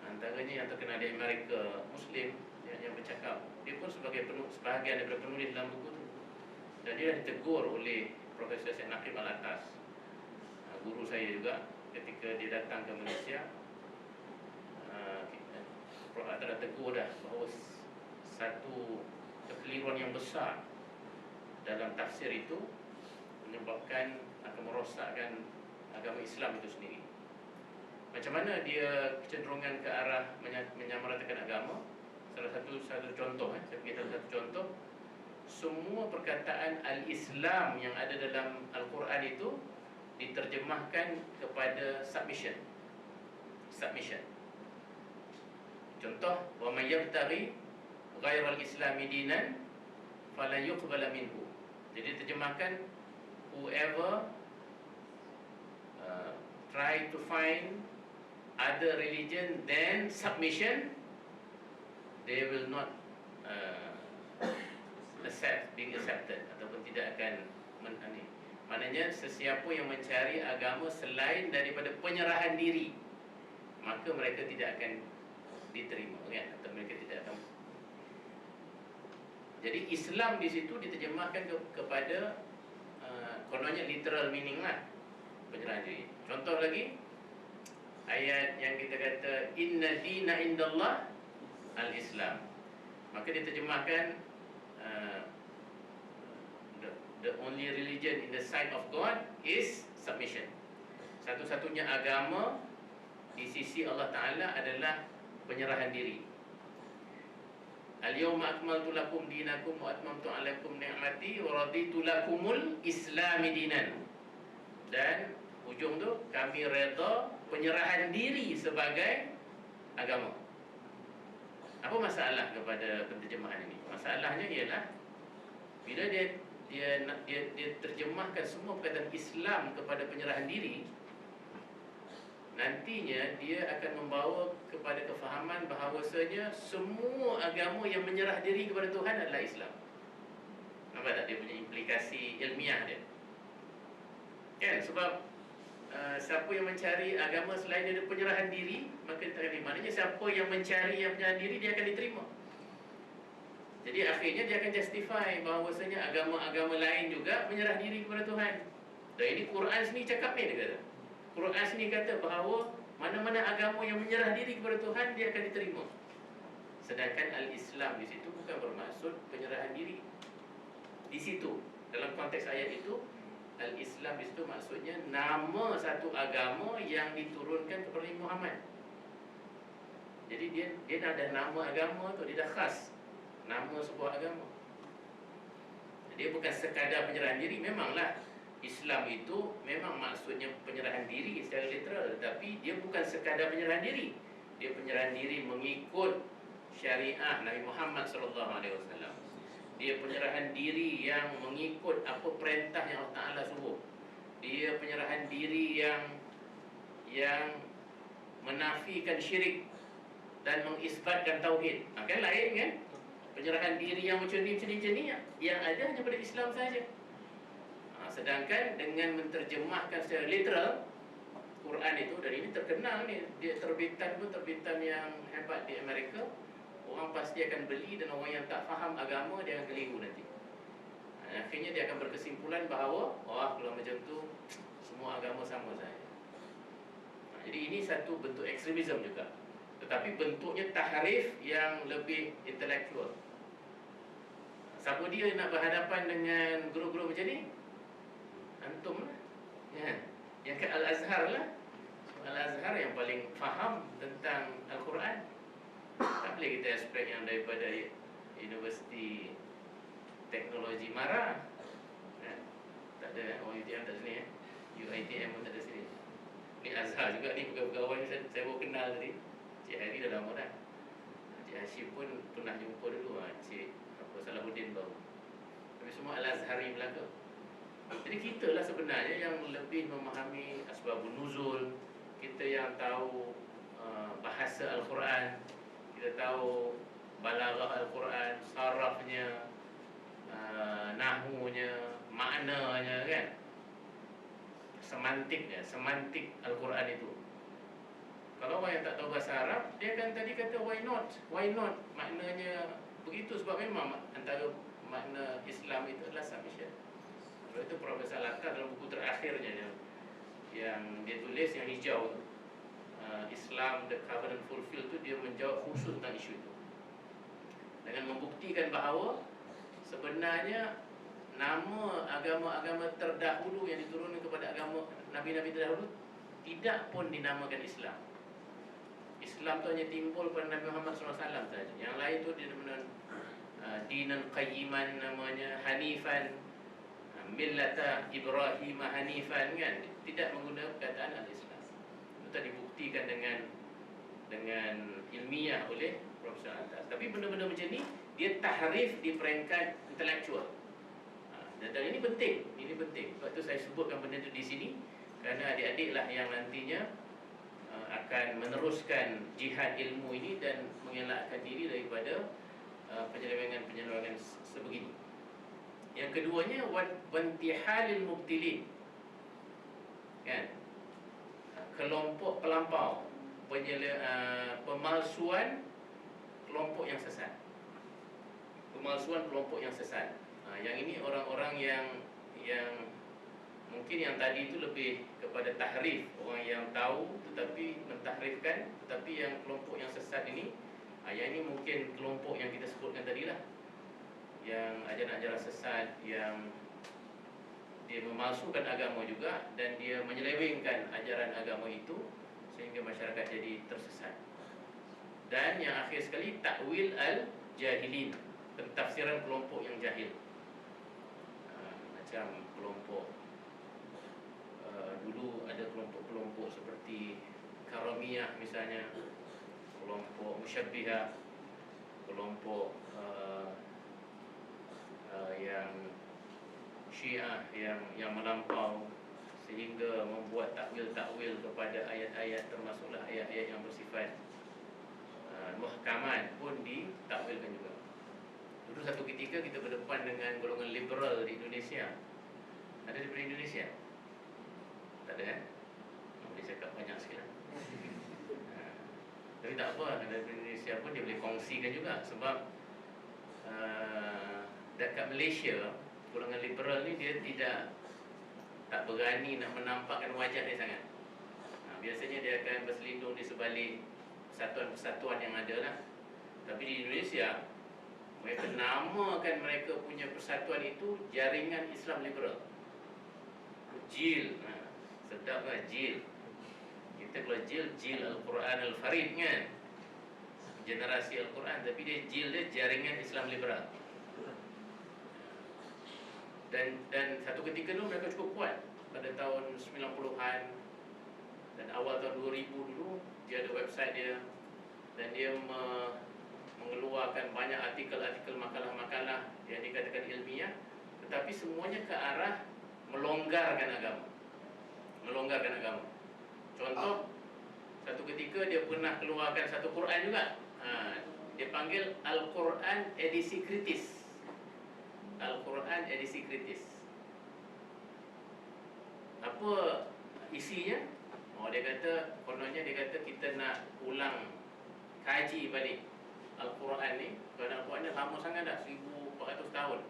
Antaranya yang terkenal di Amerika, Muslim yang bercakap. Dia pun sebahagian daripada penulis dalam buku tu. Dan dia dah ditegur oleh Profesor Syed Naqib Al-Atas, guru saya juga, ketika dia datang ke Malaysia. Prof. Atas dah tegur dah bahawa satu kekeliruan yang besar dalam tafsir itu menyebabkan akan merosakkan agama Islam itu sendiri. Macam mana dia kecenderungan ke arah menyamaratakan agama? Salah satu contoh, saya bagi satu contoh. Semua perkataan Al-Islam yang ada dalam Al-Quran itu diterjemahkan kepada submission. Contoh, wa may yabtaghi ghairal islami dinan fala yuqbala minhu. Jadi terjemahkan, whoever try to find other religion than submission, they will not being accepted, ataupun tidak akan maknanya sesiapa yang mencari agama selain daripada penyerahan diri, maka mereka tidak akan diterima, kan? Atau mereka tidak akan. Jadi Islam di situ diterjemahkan kepada kononnya literal meaning lah, penyerahan diri. Contoh lagi, ayat yang kita kata inna dina indallah al-Islam, maka diterjemahkan the only religion in the sight of God is submission. Satu-satunya agama di sisi Allah Ta'ala adalah penyerahan diri. Al-yawma akmaltu lakum dinakum wa atmamtu alaikum ni'mati wa raditu lakumul islami dinan. Dan ujung tu, kami redha penyerahan diri sebagai agama. Apa masalah kepada penterjemahan ini? Masalahnya ialah bila dia terjemahkan semua perkataan Islam kepada penyerahan diri, nantinya dia akan membawa kepada kefahaman bahawasanya semua agama yang menyerah diri kepada Tuhan adalah Islam. Nampak tak dia punya implikasi ilmiah dia? Kan? Sebab siapa yang mencari agama selain daripada penyerahan diri, maka dia tak akan diterima. Maknanya siapa yang mencari yang penyerahan diri, dia akan diterima. Jadi akhirnya dia akan justify bahawasanya agama-agama lain juga menyerah diri kepada Tuhan. Dan ini Quran sendiri cakap ni, dia kata. Quran sendiri kata bahawa mana-mana agama yang menyerah diri kepada Tuhan, dia akan diterima. Sedangkan Al-Islam di situ bukan bermaksud penyerahan diri. di situ. Dalam konteks ayat itu, Al-Islam di situ maksudnya nama satu agama yang diturunkan kepada Nabi Muhammad. Jadi dia dah ada nama agama tu, dia dah khas nama sebuah agama. Dia bukan sekadar penyerahan diri. Memanglah Islam itu memang maksudnya penyerahan diri secara literal, tetapi dia bukan sekadar penyerahan diri. Dia penyerahan diri mengikut syariah Nabi Muhammad SAW. Dia penyerahan diri yang mengikut apa perintah yang Allah Ta'ala suruh. Dia penyerahan diri yang menafikan syirik dan mengisbatkan tauhid. Kan lain kan? Penyerahan diri yang macam ni yang ada hanya pada Islam saja. Sedangkan dengan menterjemahkan secara literal Quran itu, dan ini terkenal ni, dia terbitan pun terbitan yang hebat di Amerika. Orang pasti akan beli, dan orang yang tak faham agama dia akan keliru nanti. Akhirnya dia akan berkesimpulan bahawa kalau macam tu semua agama sama saja. Jadi ini satu bentuk ekstremisme juga, tetapi bentuknya tahrif yang lebih intelektual. Siapa dia nak berhadapan dengan guru-guru macam ni? Antum lah ya. Yang ke Al-Azhar lah. Al-Azhar yang paling faham tentang Al-Quran. Tak boleh kita expect yang daripada Universiti Teknologi Mara kan? Tak ada orang UTM tak sini UITM pun tak ada sini. Ni Azhar juga ni, pegawai-pegawai saya baru kenal tadi. Cik Hari dah lama dah. Cik Hashim pun pernah jumpa dulu. Cik Salahuddin baru. Tapi semua Al-Azhari belaka. Jadi kita lah sebenarnya yang lebih memahami asbabun nuzul. Kita yang tahu bahasa Al-Quran. Kita tahu balaghah Al-Quran, sarafnya, nahwunya, maknanya kan, semantik Al-Quran itu. Kalau orang yang tak tahu bahasa Arab, dia akan tadi kata why not, maknanya begitu, sebab memang antara makna Islam itu adalah submission. Sebab itu Profesor Lakar dalam buku terakhirnya yang dia tulis, yang hijau tu, Islam the Covenant Fulfilled tu, dia menjawab khusus tentang isu itu dengan membuktikan bahawa sebenarnya nama agama-agama terdahulu yang diturunkan kepada agama Nabi-Nabi terdahulu tidak pun dinamakan Islam. Islam tu hanya timbul pada Nabi Muhammad SAW saja. Yang lain tu dia benar dinan qayyiman namanya, hanifan, millata Ibrahim hanifan kan, tidak menggunakan perkataan al-Islam. Itu tadi dibuktikan dengan ilmiah oleh Profesor atas. Tapi benda-benda macam ni dia tahrif di peringkat intelektual. Dan ini penting, Sebab tu saya sebutkan benda tu di sini, kerana adik-adik lah yang nantinya akan meneruskan jihad ilmu ini dan mengelakkan diri daripada penyelewengan sebegini. Yang keduanya wantihalil mubtilin, kan, kelompok pelampau, pemalsuan kelompok yang sesat. Yang ini orang-orang yang mungkin yang tadi itu lebih kepada tahrif, orang yang tahu tetapi mentahrifkan. Tetapi yang kelompok yang sesat ini, yang ini mungkin kelompok yang kita sebutkan tadi lah, yang ajaran-ajaran sesat, yang dia memalsukan agama juga, dan dia menyelewengkan ajaran agama itu sehingga masyarakat jadi tersesat. Dan yang akhir sekali, takwil al-jahilin, pentafsiran kelompok yang jahil. Macam kelompok dulu ada kelompok-kelompok seperti Karamiyah misalnya, kelompok Musyabbihah, kelompok yang Syiah yang melampau sehingga membuat takwil-takwil kepada ayat-ayat, termasuklah ayat-ayat yang bersifat muhkamat pun ditakwilkan juga. Dulu satu ketika kita berdepan dengan golongan liberal di Indonesia. Ada daripada Indonesia? Tak ada kan? Boleh cakap banyak sikit lah. Tapi tak apa, daripada Indonesia pun dia boleh kongsikan juga. Sebab dekat Malaysia, golongan liberal ni dia tak berani nak menampakkan wajah dia sangat. Biasanya dia akan berselindung di sebalik persatuan-persatuan yang ada lah. Tapi di Indonesia, Mereka namakan mereka punya persatuan itu Jaringan Islam Liberal. JIL. Sedap kan JIL. Kita kalau JIL Al-Quran Al-Farid kan, generasi Al-Quran, tapi dia JIL dia Jaringan Islam Liberal. Dan satu ketika dulu mereka cukup kuat. Pada tahun 90-an dan awal tahun 2000 dulu, dia ada website dia, dan dia mengeluarkan banyak artikel-artikel, makalah-makalah yang dikatakan ilmiah, tetapi semuanya ke arah melonggarkan agama. Melonggarkan agama. Contoh, satu ketika dia pernah keluarkan satu Quran juga. Dia panggil Al-Quran edisi kritis. Al-Quran edisi kritis. Apa isinya? Dia kata, kononnya dia kata kita nak ulang kaji balik Al-Quran ni. Kerana Al-Quran ni lama sangat dah, 1400 tahun.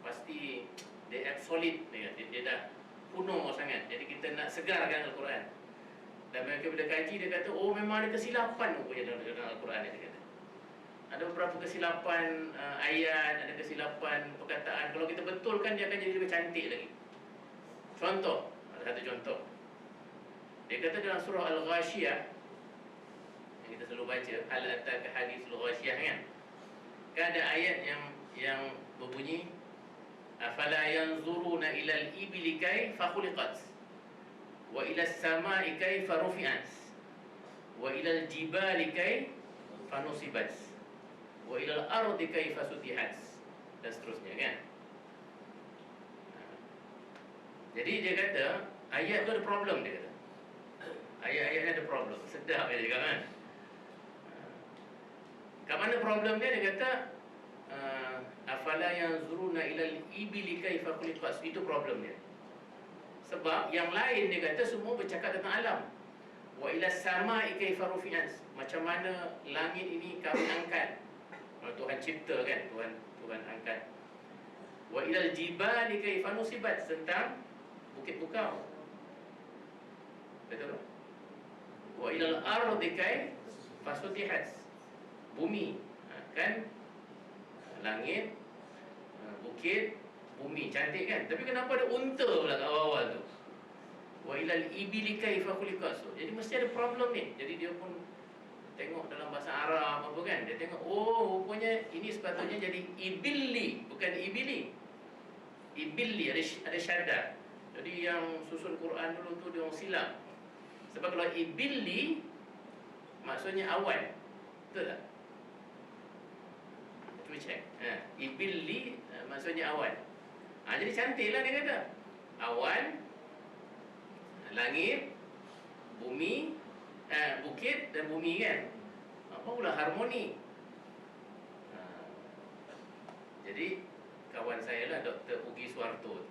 Pasti dia obsolete, dia dah kuno sangat. Jadi kita nak segarkan Al-Quran. Dan mereka bila kaji, dia kata, memang ada kesilapan dalam Al-Quran ni, dia kata. Ada beberapa kesilapan ayat, ada kesilapan perkataan. Kalau kita betulkan, dia akan jadi lebih cantik lagi. Contoh, ada satu contoh. Dia kata dalam surah Al-Ghashiyah, yang kita selalu baca, hal ataka hadithul Ghashiyah kan? Kan ada ayat yang berbunyi, afala yanzuruna ilal ibli kaifa khuliqat wa ilas samai kaifa rufi'at wa ilal jibali kaifa nusibat wa ilal ardi kaifa sutihat, dan seterusnya kan. Jadi dia kata ayat tu ada problem, dia kata. Ayat-ayatnya ada problem. Sedap dia cakap kan. Kat mana problem dia? Dia kata afala yanzuruna ilal ibli kaifa khuliqat. Itu problem dia. Sebab yang lain dia kata semua bercakap tentang alam. Wa ilas samai kaifa rufi'at. Macam mana langit ini kami angkat. Tuhan cipta kan, Tuhan angkat. Wa ilal jibali kaifa nusibat, tentang bukit bukau. Betul tak? Wa ilal ardi kaifa sutihat, bumi, kan, langit, bukit, bumi, cantik kan? Tapi kenapa ada unta pula kat awal tu? Wa ilal ibili kaifa khuliqat. Jadi mesti ada problem ni. Jadi dia pun tengok dalam bahasa Arab apa kan, dia tengok, rupanya ini sepatutnya jadi ibilli, bukan ibili. Ibilli, ada syaddah. Jadi yang susun Quran dulu tu dia orang silap. Sebab kalau ibilli maksudnya awan. Betul tak? Cuba cek. Ibilli maksudnya awan. Jadi cantiklah dia kata. Awan, langit, bumi, bukit dan bumi kan. Apa pula harmoni. Jadi kawan saya lah, Dr. Ugi Suarto,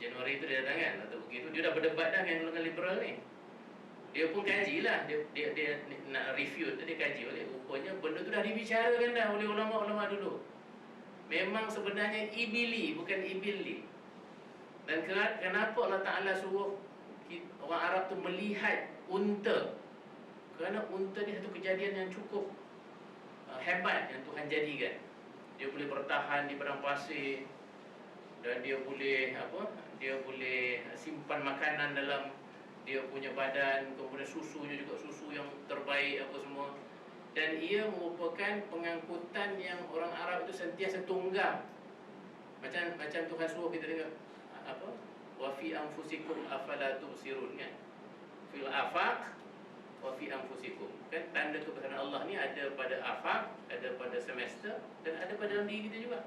Januari tu dia datang kan. Dr. Ugi tu dia dah berdebat dah dengan golongan liberal ni. Dia pun kaji lah, dia nak refute, dia kaji balik. Rupanya benda tu dah dibicarakan dah oleh ulama-ulama dulu. Memang sebenarnya ibili, bukan ibilli. Dan kenapa Allah Ta'ala suruh orang Arab tu melihat unta? Kerana unta ni satu kejadian yang cukup hebat yang Tuhan jadikan. Dia boleh bertahan di padang pasir, dan dia boleh dia boleh simpan makanan dalam dia punya badan, kemudian susunya juga susu yang terbaik apa semua. Dan ia merupakan pengangkutan yang orang Arab itu sentiasa tunggang. Macam Tuhan suruh kita dengar wa fi anfusikum afala tubsirun kan. Fil afaq wa fi anfusikum. Kan tanda kebesaran Allah ni ada pada afaq, ada pada semesta, dan ada pada dalam diri kita juga.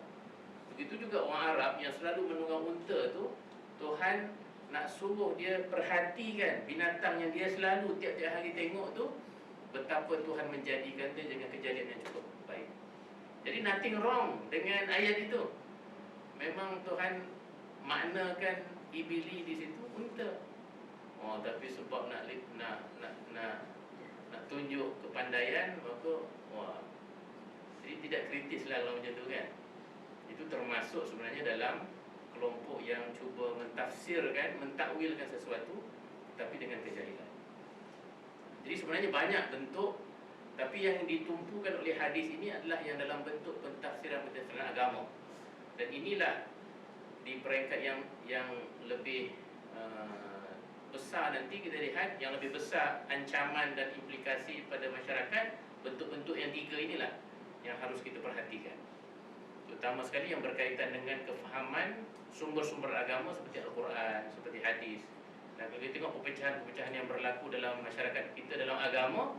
Begitu juga orang Arab yang selalu menunggang unta tu, Tuhan nak suruh dia perhatikan binatang yang dia selalu tiap-tiap hari tengok tu, betapa Tuhan menjadikan dia dengan kejadian yang cukup baik. Jadi nothing wrong dengan ayat itu. Memang Tuhan maknakan ibili di situ unta. Tapi sebab nak tunjuk kepandaian, maka jadi tidak kritis lah kalau macam tu kan. Itu termasuk sebenarnya dalam kelompok yang cuba mentafsirkan, mentakwilkan sesuatu tapi dengan kejahilan. Jadi sebenarnya banyak bentuk Tapi yang ditumpukan oleh hadis ini adalah yang dalam bentuk pentafsiran agama. Dan inilah di peringkat yang lebih besar nanti kita lihat, yang lebih besar ancaman dan implikasi pada masyarakat, bentuk-bentuk yang tiga inilah yang harus kita perhatikan. Terutama sekali yang berkaitan dengan kefahaman sumber-sumber agama seperti Al-Quran, seperti hadis. Dan kalau kita tengok perpecahan-perpecahan yang berlaku dalam masyarakat kita dalam agama,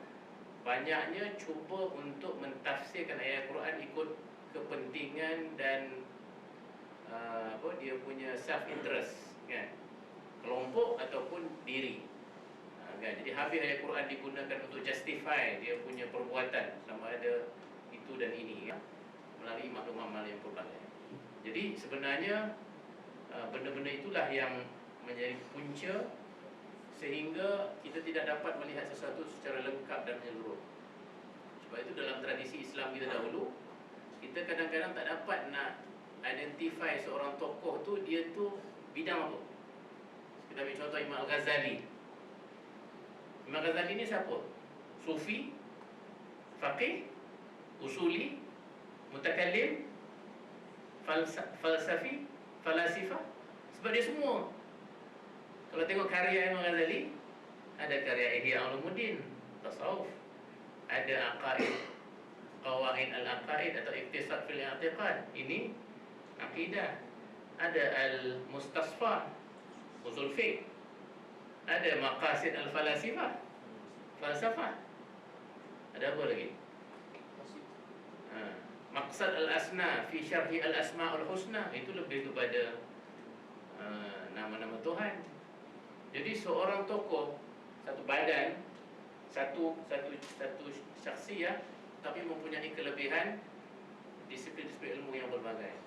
banyaknya cuba untuk mentafsirkan ayat Al-Quran ikut kepentingan dan dia punya self-interest, kan? Kelompok ataupun diri, kan? Jadi habis ayat Quran digunakan untuk justify dia punya perbuatan, sama ada itu dan ini, kan? Melalui maklumat yang pelbagai. Jadi sebenarnya benda-benda itulah yang menjadi punca sehingga kita tidak dapat melihat sesuatu secara lengkap dan menyeluruh. Sebab itu dalam tradisi Islam kita dahulu, kita kadang-kadang tak dapat nak identify seorang tokoh tu dia tu bidang apa. Kita ambil contoh Imam Al-Ghazali. Imam Ghazali ni siapa? Sufi, faqih, usuli, mutakallim, falsafi, falasifah. Sebab dia semua. Kalau tengok karya Imam Ghazali, ada karya Ihya Ulumuddin, tasawuf, ada aqaid, qawaid al-aqaid atau iktisad fil i'tiqad, ini akidah. Ada al-mustasfa, usul fiqh. Ada maqasid al-falasifah, falsafah. Ada apa lagi? Maqsad al-asna fi syarhi al-asma'ul husna, itu lebih kepada nama-nama Tuhan. Jadi seorang tokoh, satu badan, satu syakhsiyah, tapi mempunyai kelebihan disiplin-disiplin ilmu yang berbagai.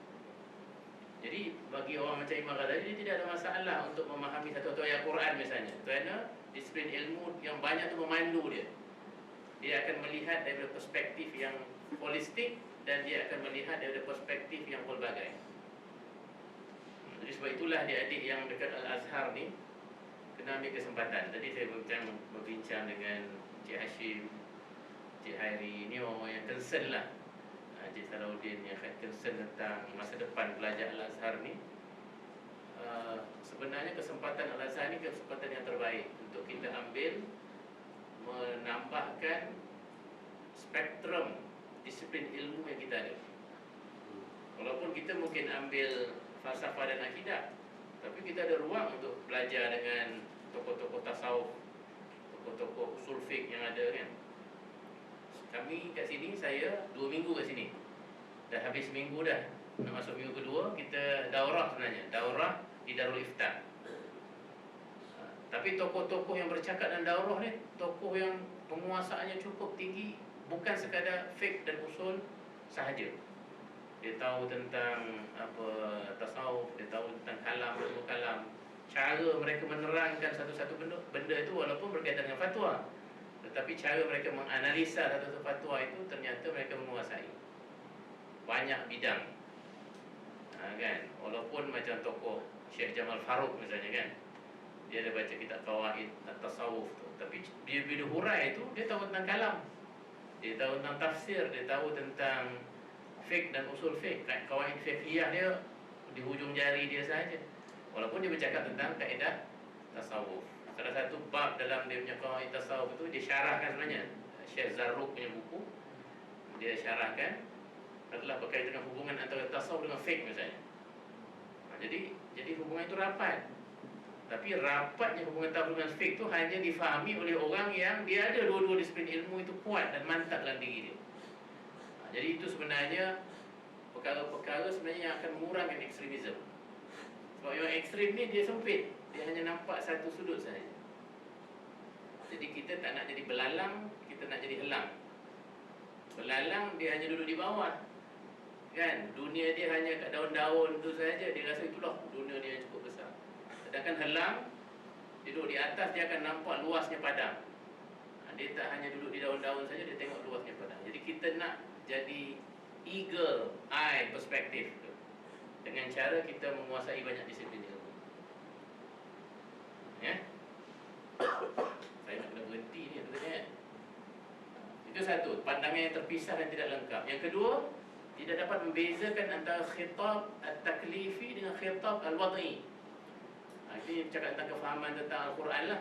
Jadi bagi orang macam Imam Ghazali, dia tidak ada masalah untuk memahami satu ayat Quran misalnya, kerana disiplin ilmu yang banyak itu memandu dia. Dia akan melihat daripada perspektif yang holistik dan dia akan melihat daripada perspektif yang pelbagai. Jadi sebab itulah adik-adik yang dekat Al-Azhar ni kena ambil kesempatan. Tadi saya berbincang dengan Cik Hashim, Cik Hairi, ni orang yang concern lah, Cik Salahuddin yang concern tentang masa depan pelajar Al-Azhar ni. Sebenarnya kesempatan Al-Azhar ni kesempatan yang terbaik untuk kita ambil, menambahkan spektrum disiplin ilmu yang kita ada. Walaupun kita mungkin ambil falsafah dan akidah, tapi kita ada ruang untuk belajar dengan tokoh-tokoh tasawuf, tokoh-tokoh usul fiqh yang ada, kan. Kami kat sini, saya 2 minggu kat sini. Dah habis minggu dah, nak masuk minggu kedua. Kita daurah sebenarnya, daurah di Darul Ifta. Tapi tokoh-tokoh yang bercakap dalam daurah ni, tokoh yang penguasaannya cukup tinggi, bukan sekadar fiqh dan usul sahaja. Dia tahu tentang apa tasawuf, dia tahu tentang kalam, ilmu kalam. Cara mereka menerangkan satu-satu benda itu walaupun berkaitan dengan fatwa, tetapi cara mereka menganalisa satu-satu fatwa itu ternyata mereka menguasai banyak bidang, kan. Walaupun macam tokoh Syekh Jamal Faruq misalnya, kan, dia ada baca kitab Qawaid Tasawuf tu, tapi bila hurai itu dia tahu tentang kalam, dia tahu tentang tafsir, dia tahu tentang fiqh dan usul fiqh. Qawaid fiqhiyah dia di hujung jari dia saja, walaupun dia bercakap tentang kaedah tasawuf. Salah satu bab dalam dia punya Qawaid Tasawuf itu dia syarahkan sebenarnya. Syekh Zarruq punya buku, dia syarahkan adalah berkaitan dengan hubungan antara tasawuf dengan fiqh misalnya. Jadi hubungan itu rapat. Tapi rapatnya hubungan tasawuf dengan fiqh itu hanya difahami oleh orang yang dia ada dua-dua disiplin ilmu itu kuat dan mantap dalam diri dia. Jadi itu sebenarnya perkara-perkara sebenarnya yang akan mengurangkan ekstremisme. Sebab yang ekstrem ni dia sempit, dia hanya nampak satu sudut saja. Jadi kita tak nak jadi belalang, kita nak jadi elang. Belalang dia hanya duduk di bawah, kan, dunia dia hanya kat daun-daun tu saja, dia rasa itulah dunia dia yang cukup besar. Sedangkan helang, dia duduk di atas, dia akan nampak luasnya padang. Dia tak hanya duduk di daun-daun saja, dia tengok luasnya padang. Jadi kita nak jadi eagle eye perspektif tu, dengan cara kita menguasai banyak disiplin ilmu. Ya, saya nak kena berhenti ni sebenarnya. Itu satu, pandangan yang terpisah dan tidak lengkap. Yang kedua, tidak dapat membezakan antara khitab at-taklifi dengan khitab al-wad'i. Ini cakap tentang kefahaman tentang Al-Quran lah.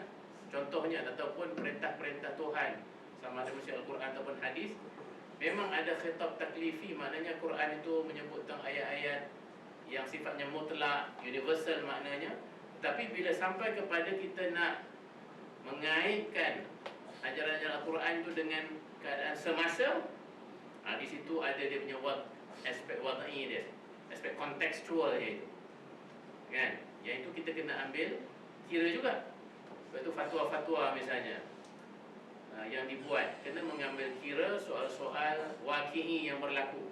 Contohnya, ataupun perintah-perintah Tuhan, sama ada mesti Al-Quran ataupun hadis, memang ada khitab taklifi, maknanya Quran itu menyebut tentang ayat-ayat yang sifatnya mutlak, universal maknanya. Tapi bila sampai kepada kita nak mengaitkan ajaran Al-Quran itu dengan keadaan semasa, di situ ada dia punya aspek wad'i dia, aspek kontekstual dia itu, kan? Yang itu kita kena ambil kira juga. Sebab itu fatwa-fatwa misalnya yang dibuat kena mengambil kira soal-soal waqi'i yang berlaku.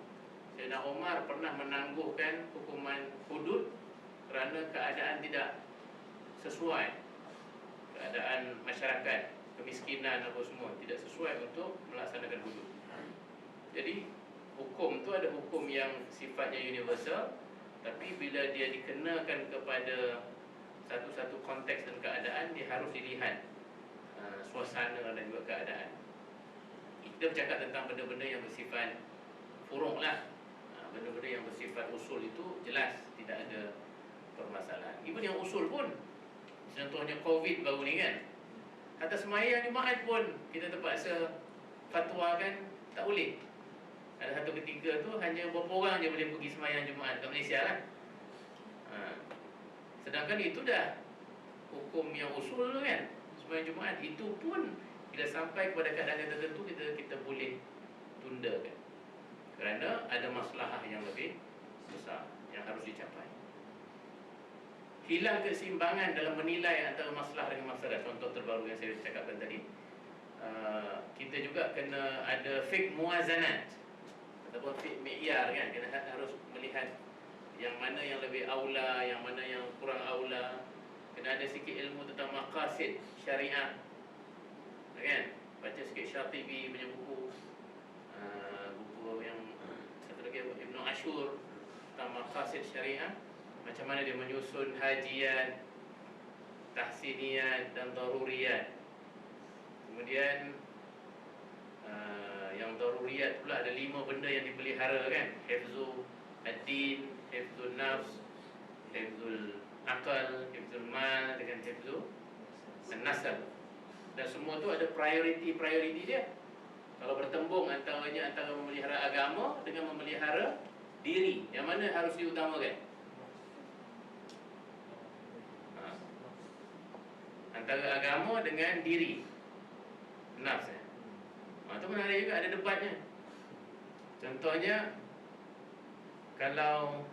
Sayyidina Umar pernah menangguhkan hukuman hudud kerana keadaan tidak sesuai, keadaan masyarakat, kemiskinan apa semua tidak sesuai untuk melaksanakan hudud. Jadi hukum tu ada hukum yang sifatnya universal, tapi bila dia dikenakan kepada satu-satu konteks dan keadaan, dia harus dilihat suasana dan juga keadaan. Kita bercakap tentang benda-benda yang bersifat furuk lah. Benda-benda yang bersifat usul itu jelas tidak ada permasalahan. Even yang usul pun, contohnya COVID baru ni kan, kata sembahyang Jumaat pun kita terpaksa fatwakan tak boleh. Ada satu ketika tu hanya beberapa orang je boleh pergi sembahyang Jumaat kat Malaysia lah. Sedangkan itu dah hukum yang usul tu kan, sembahyang Jumaat itu pun bila sampai kepada keadaan yang tertentu kita boleh tundakan kerana ada masalah yang lebih besar yang harus dicapai. Hilang keseimbangan dalam menilai antara masalah dengan mafsadah. Contoh terbaru yang saya cakapkan tadi, kita juga kena ada fiqh muwazanat ataupun fiqh mi'yar kan. Kita harus melihat yang mana yang lebih aula, yang mana yang kurang aula. Kena ada sikit ilmu tentang maqasid syariah, kan? Baca sikit Syatibi punya buku, buku yang satu lagi Ibnu Ashur tentang maqasid syariah, macam mana dia menyusun hajian, tahsiniyat dan daruriyat. Kemudian yang daruriyat pula ada 5 benda yang dipelihara kan, hifzu ad-din, hifzul nafs, hifzul akal, hifzul mal dengan hifzul an-nasab. Dan semua tu ada priority dia. Kalau bertembung antaranya antara memelihara agama dengan memelihara diri, yang mana harus diutamakan? Antara agama dengan diri, nafs. Itu menarik juga, ada debatnya. Contohnya, kalau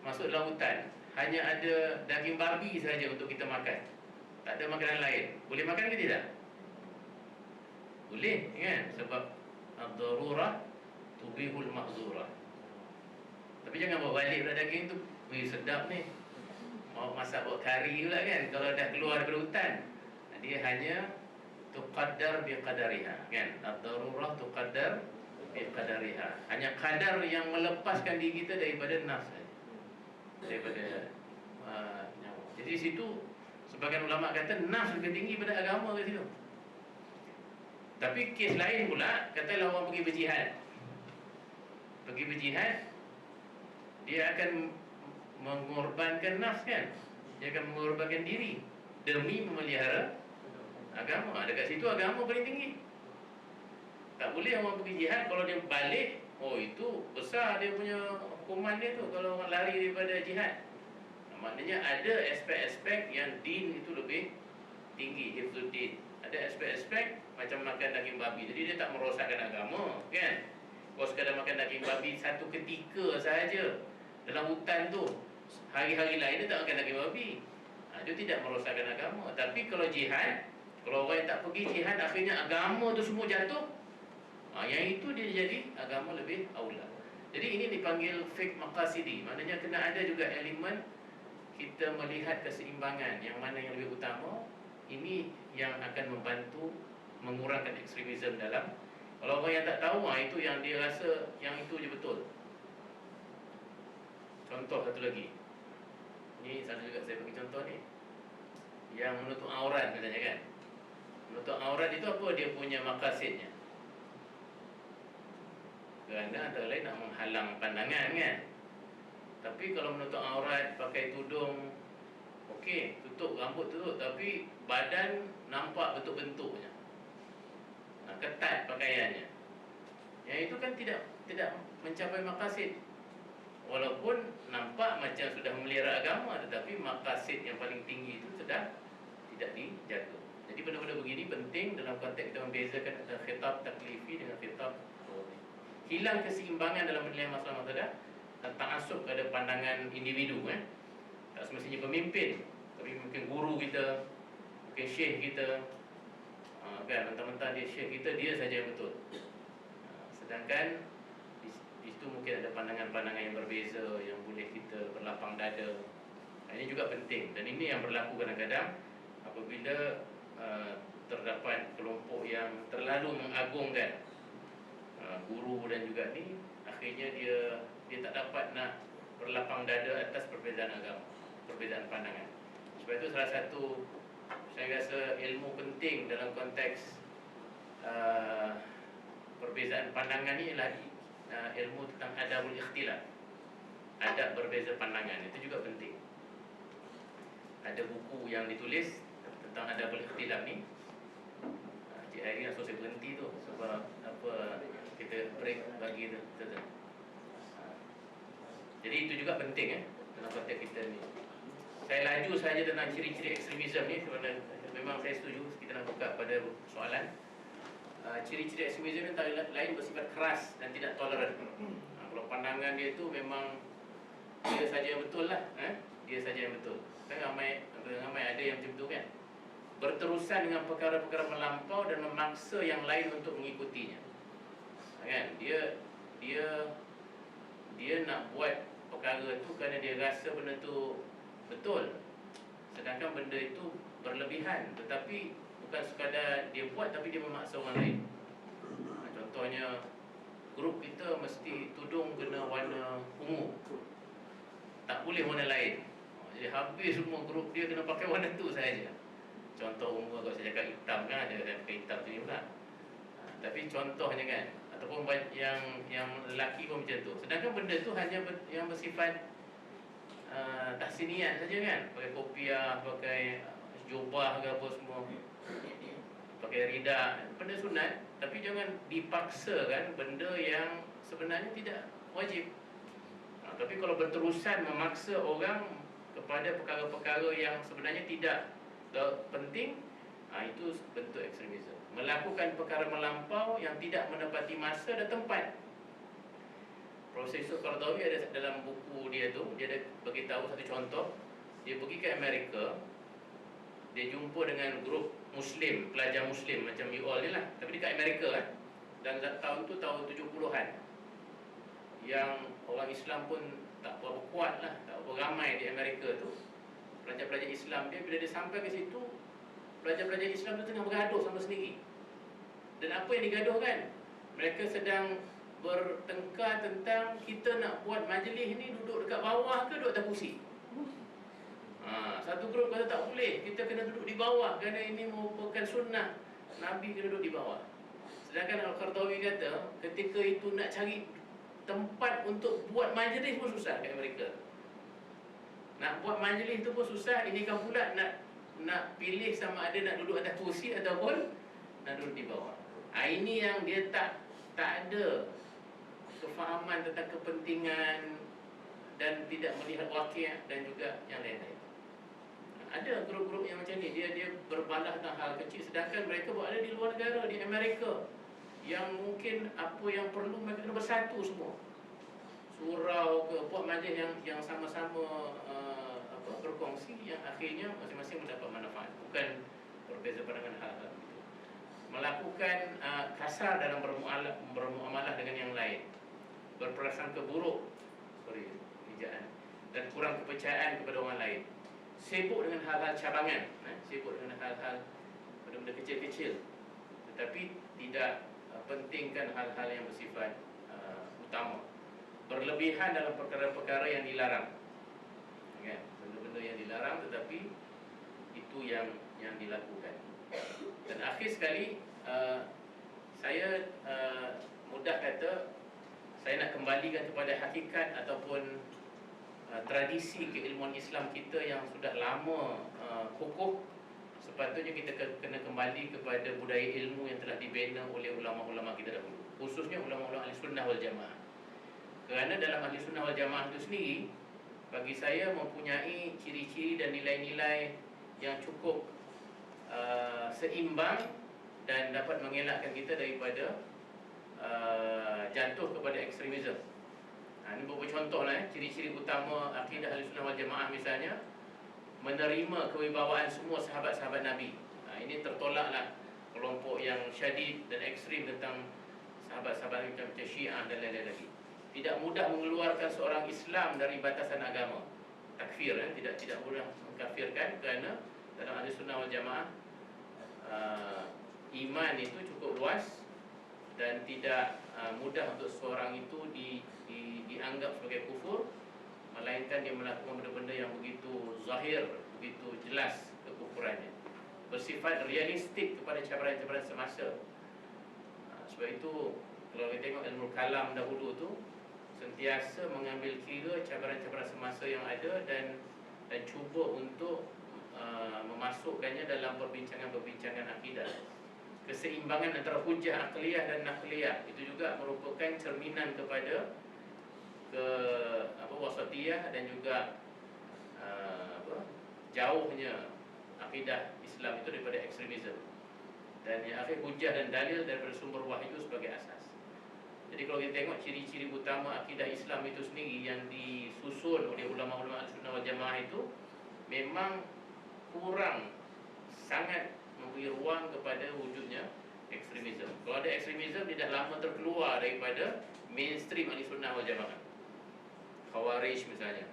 masuk dalam hutan hanya ada daging babi saja untuk kita makan, tak ada makanan lain, boleh makan ke tidak? Boleh kan? Sebab ad-darurah tubihul mahzurah. Tapi jangan bawa balik pula daging tu. Wih, sedap ni, mau masak buat kari pula kan. Kalau dah keluar dari hutan, dia hanya tuqaddar biqadariha kan. Ad-darurah tuqaddar biqadariha. Hanya kadar yang melepaskan diri kita daripada nafs, daripada nyawa. Jadi di situ sebagian ulama kata nafs lebih tinggi pada agama kat situ. Tapi kes lain pula, katalah orang pergi berjihad. Pergi berjihad, dia akan mengorbankan nafs kan. Dia akan mengorbankan diri demi memelihara agama. Dekat situ agama paling tinggi. Tak boleh orang pergi jihad, kalau dia balik, oh itu besar dia punya hukuman dia tu kalau orang lari daripada jihad. Maknanya ada aspek-aspek yang din itu lebih tinggi, hifzuddin. Ada aspek-aspek macam makan daging babi, jadi dia tak merosakkan agama kan. Kalau sekadar makan daging babi satu ketika sahaja dalam hutan tu, hari-hari lain dia tak makan daging babi, dia tidak merosakkan agama. Tapi kalau jihad, kalau orang yang tak pergi jihad, akhirnya agama tu semua jatuh, yang itu dia jadi agama lebih aula. Jadi ini dipanggil fiqh maqasidi. Maknanya kena ada juga elemen kita melihat keseimbangan, yang mana yang lebih utama. Ini yang akan membantu mengurangkan ekstremisme dalam. Kalau orang yang tak tahu, itu yang dia rasa yang itu je betul. Contoh satu lagi, ni selalu juga saya bagi contoh ni, yang menutup aurat katanya kan. Menutup aurat itu apa dia punya maqasidnya? Kerana antara lain nak menghalang pandangan kan. Tapi kalau menutup aurat, pakai tudung, okey, tutup rambut tutup, tapi badan nampak bentuk-bentuknya. Ketat pakaiannya. Yang itu kan tidak mencapai maqasid. Walaupun nampak macam sudah memelihara agama, tetapi maqasid yang paling tinggi itu sudah tidak dijaga. Jadi benda-benda begini penting dalam konteks kita membezakan antara khitab taklifi dengan khitab tawqi. Hilang keseimbangan dalam menilai masalah-masalah dan ta'assub pada pandangan individu Tak semestinya pemimpin, tapi mungkin guru kita, mungkin syekh kita, kan mentang-mentang dia syekh kita, dia saja yang betul. Sedangkan di situ mungkin ada pandangan-pandangan yang berbeza yang boleh kita berlapang dada. Ini juga penting, dan ini yang berlaku kadang-kadang apabila terdapat kelompok yang terlalu mengagungkan guru dan juga ni, akhirnya dia tak dapat nak berlapang dada atas perbezaan agama, perbezaan pandangan. Sebab itu salah satu saya rasa ilmu penting dalam konteks perbezaan pandangan ni ialah ilmu tentang adabul ikhtilaf, adab berbeza pandangan. Itu juga penting. Ada buku yang ditulis tentang adabul ikhtilaf ni. Cik Hairi langsung saya berhenti tu sebab kita break bagi tu. Jadi itu juga penting dalam konteks kita ni. Saya laju saja tentang ciri-ciri ekstremisme ni kerana memang saya setuju kita nak buka pada soalan. Ciri-ciri ekstremisme ni antara lain bersifat keras dan tidak toleran. Kalau pandangan dia tu memang dia saja yang betul lah, dia saja yang betul. Kan ramai ada yang macam tu kan. Berterusan dengan perkara-perkara melampau dan memaksa yang lain untuk mengikutinya. Kan? Dia nak buat perkara tu kerana dia rasa benda tu betul. Sedangkan benda itu berlebihan, tetapi bukan sekadar dia buat, tapi dia memaksa orang lain. Contohnya, grup kita mesti tudung kena warna ungu, tak boleh warna lain. Jadi habis semua grup dia kena pakai warna tu saja. Contoh ungu, kalau saya cakap hitam kan, ada yang pakai hitam tu pula. Tapi contohnya kan, ataupun yang lelaki pun macam tu. Sedangkan benda tu hanya yang bersifat tahsiniat saja kan, pakai kopiah, pakai jubah ke apa semua, pakai rida, benda sunat. Tapi jangan dipaksakan benda yang sebenarnya tidak wajib. Tapi kalau berterusan memaksa orang kepada perkara-perkara yang sebenarnya tidak penting, itu bentuk ekstremisme. Melakukan perkara melampau yang tidak menepati masa dan tempat. Profesor Qaradawi ada dalam buku dia tu, dia ada beritahu satu contoh. Dia pergi ke Amerika, dia jumpa dengan grup Muslim, pelajar Muslim macam you all ni lah, tapi dekat Amerika kan. Dan tahun tu tahun 70-an, yang orang Islam pun tak berapa kuat lah, tak berapa ramai di Amerika tu. Pelajar-pelajar Islam dia, bila dia sampai ke situ, pelajar-pelajar Islam tu tengah bergaduh sama sendiri. Dan apa yang digaduhkan? Mereka sedang bertengkar tentang kita nak buat majlis ni duduk dekat bawah ke duduk atas kursi. Satu grup kata tak boleh, kita kena duduk di bawah kerana ini merupakan sunnah, Nabi kena duduk di bawah. Sedangkan Al-Qaradawi kata ketika itu nak cari tempat untuk buat majlis pun susah kat Amerika. Nak buat majlis tu pun susah, ini kan pula nak pilih sama ada nak duduk atas kursi ataupun nak duduk di bawah. Ini yang dia tak ada kefahaman tentang kepentingan dan tidak melihat wakil dan juga yang lain-lain. Ada grup-grup yang macam ni, dia berbalah tentang hal kecil, sedangkan mereka berada di luar negara, di Amerika, yang mungkin apa yang perlu mereka kena bersatu semua. Surau ke, buat majlis yang sama-sama berkongsi, yang akhirnya masing-masing mendapat manfaat, bukan berbeza pandangan hal-hal itu. Melakukan kasar dalam bermuamalah dengan yang lain, berprasangka buruk, dan kurang kepercayaan kepada orang lain, sibuk dengan hal-hal cabangan, sibuk dengan hal-hal benda-benda kecil-kecil, tetapi tidak pentingkan hal-hal yang bersifat utama. Berlebihan dalam perkara-perkara yang dilarang, kan? Benda-benda yang dilarang tetapi itu yang dilakukan. Dan akhir sekali, saya mudah kata saya nak kembalikan kepada hakikat ataupun tradisi keilmuan Islam kita yang sudah lama kukuh. Sepatutnya kita kena kembali kepada budaya ilmu yang telah dibina oleh ulama-ulama kita dahulu, khususnya ulama-ulama ahli sunnah wal jamaah. Kerana dalam ahli sunnah wal jamaah itu sendiri, bagi saya mempunyai ciri-ciri dan nilai-nilai yang cukup seimbang dan dapat mengelakkan kita daripada jatuh kepada ekstremisme. Ini beberapa contoh lah, ciri-ciri utama akidah ahli sunnah wal jamaah misalnya menerima kewibawaan semua sahabat-sahabat Nabi. Ini tertolaklah kelompok yang syadid dan ekstrim tentang sahabat-sahabat macam Syiah dan lain-lain lagi. Tidak mudah mengeluarkan seorang Islam dari batasan agama, takfir, tidak mudah mengkafirkan, kerana dalam ahli sunnah wal jamaah iman itu cukup luas dan tidak mudah untuk seorang itu dianggap sebagai kufur, melainkan dia melakukan benda-benda yang begitu zahir, begitu jelas kekufurannya, bersifat realistik kepada cabaran-cabaran semasa. Sebab itu kalau kita tengok ilmu kalam dahulu tu sentiasa mengambil kira cabaran-cabaran semasa yang ada dan cuba untuk memasukkannya dalam perbincangan-perbincangan akidah. Keseimbangan antara hujah akliyah dan nakliyah itu juga merupakan cerminan kepada wasatiyah dan juga jauhnya akidah Islam itu daripada ekstremisme. Dan yang akhir, hujah dan dalil daripada sumber wahyu sebagai asas. Jadi kalau kita tengok ciri-ciri utama akidah Islam itu sendiri yang disusun oleh ulama-ulama Ahlussunnah wal Jamaah itu memang kurang sangat memberi ruang kepada wujudnya ekstremisme. Kalau ada ekstremisme, dia dah lama terkeluar daripada mainstream Ahlussunnah wal Jamaah. Khawarij misalnya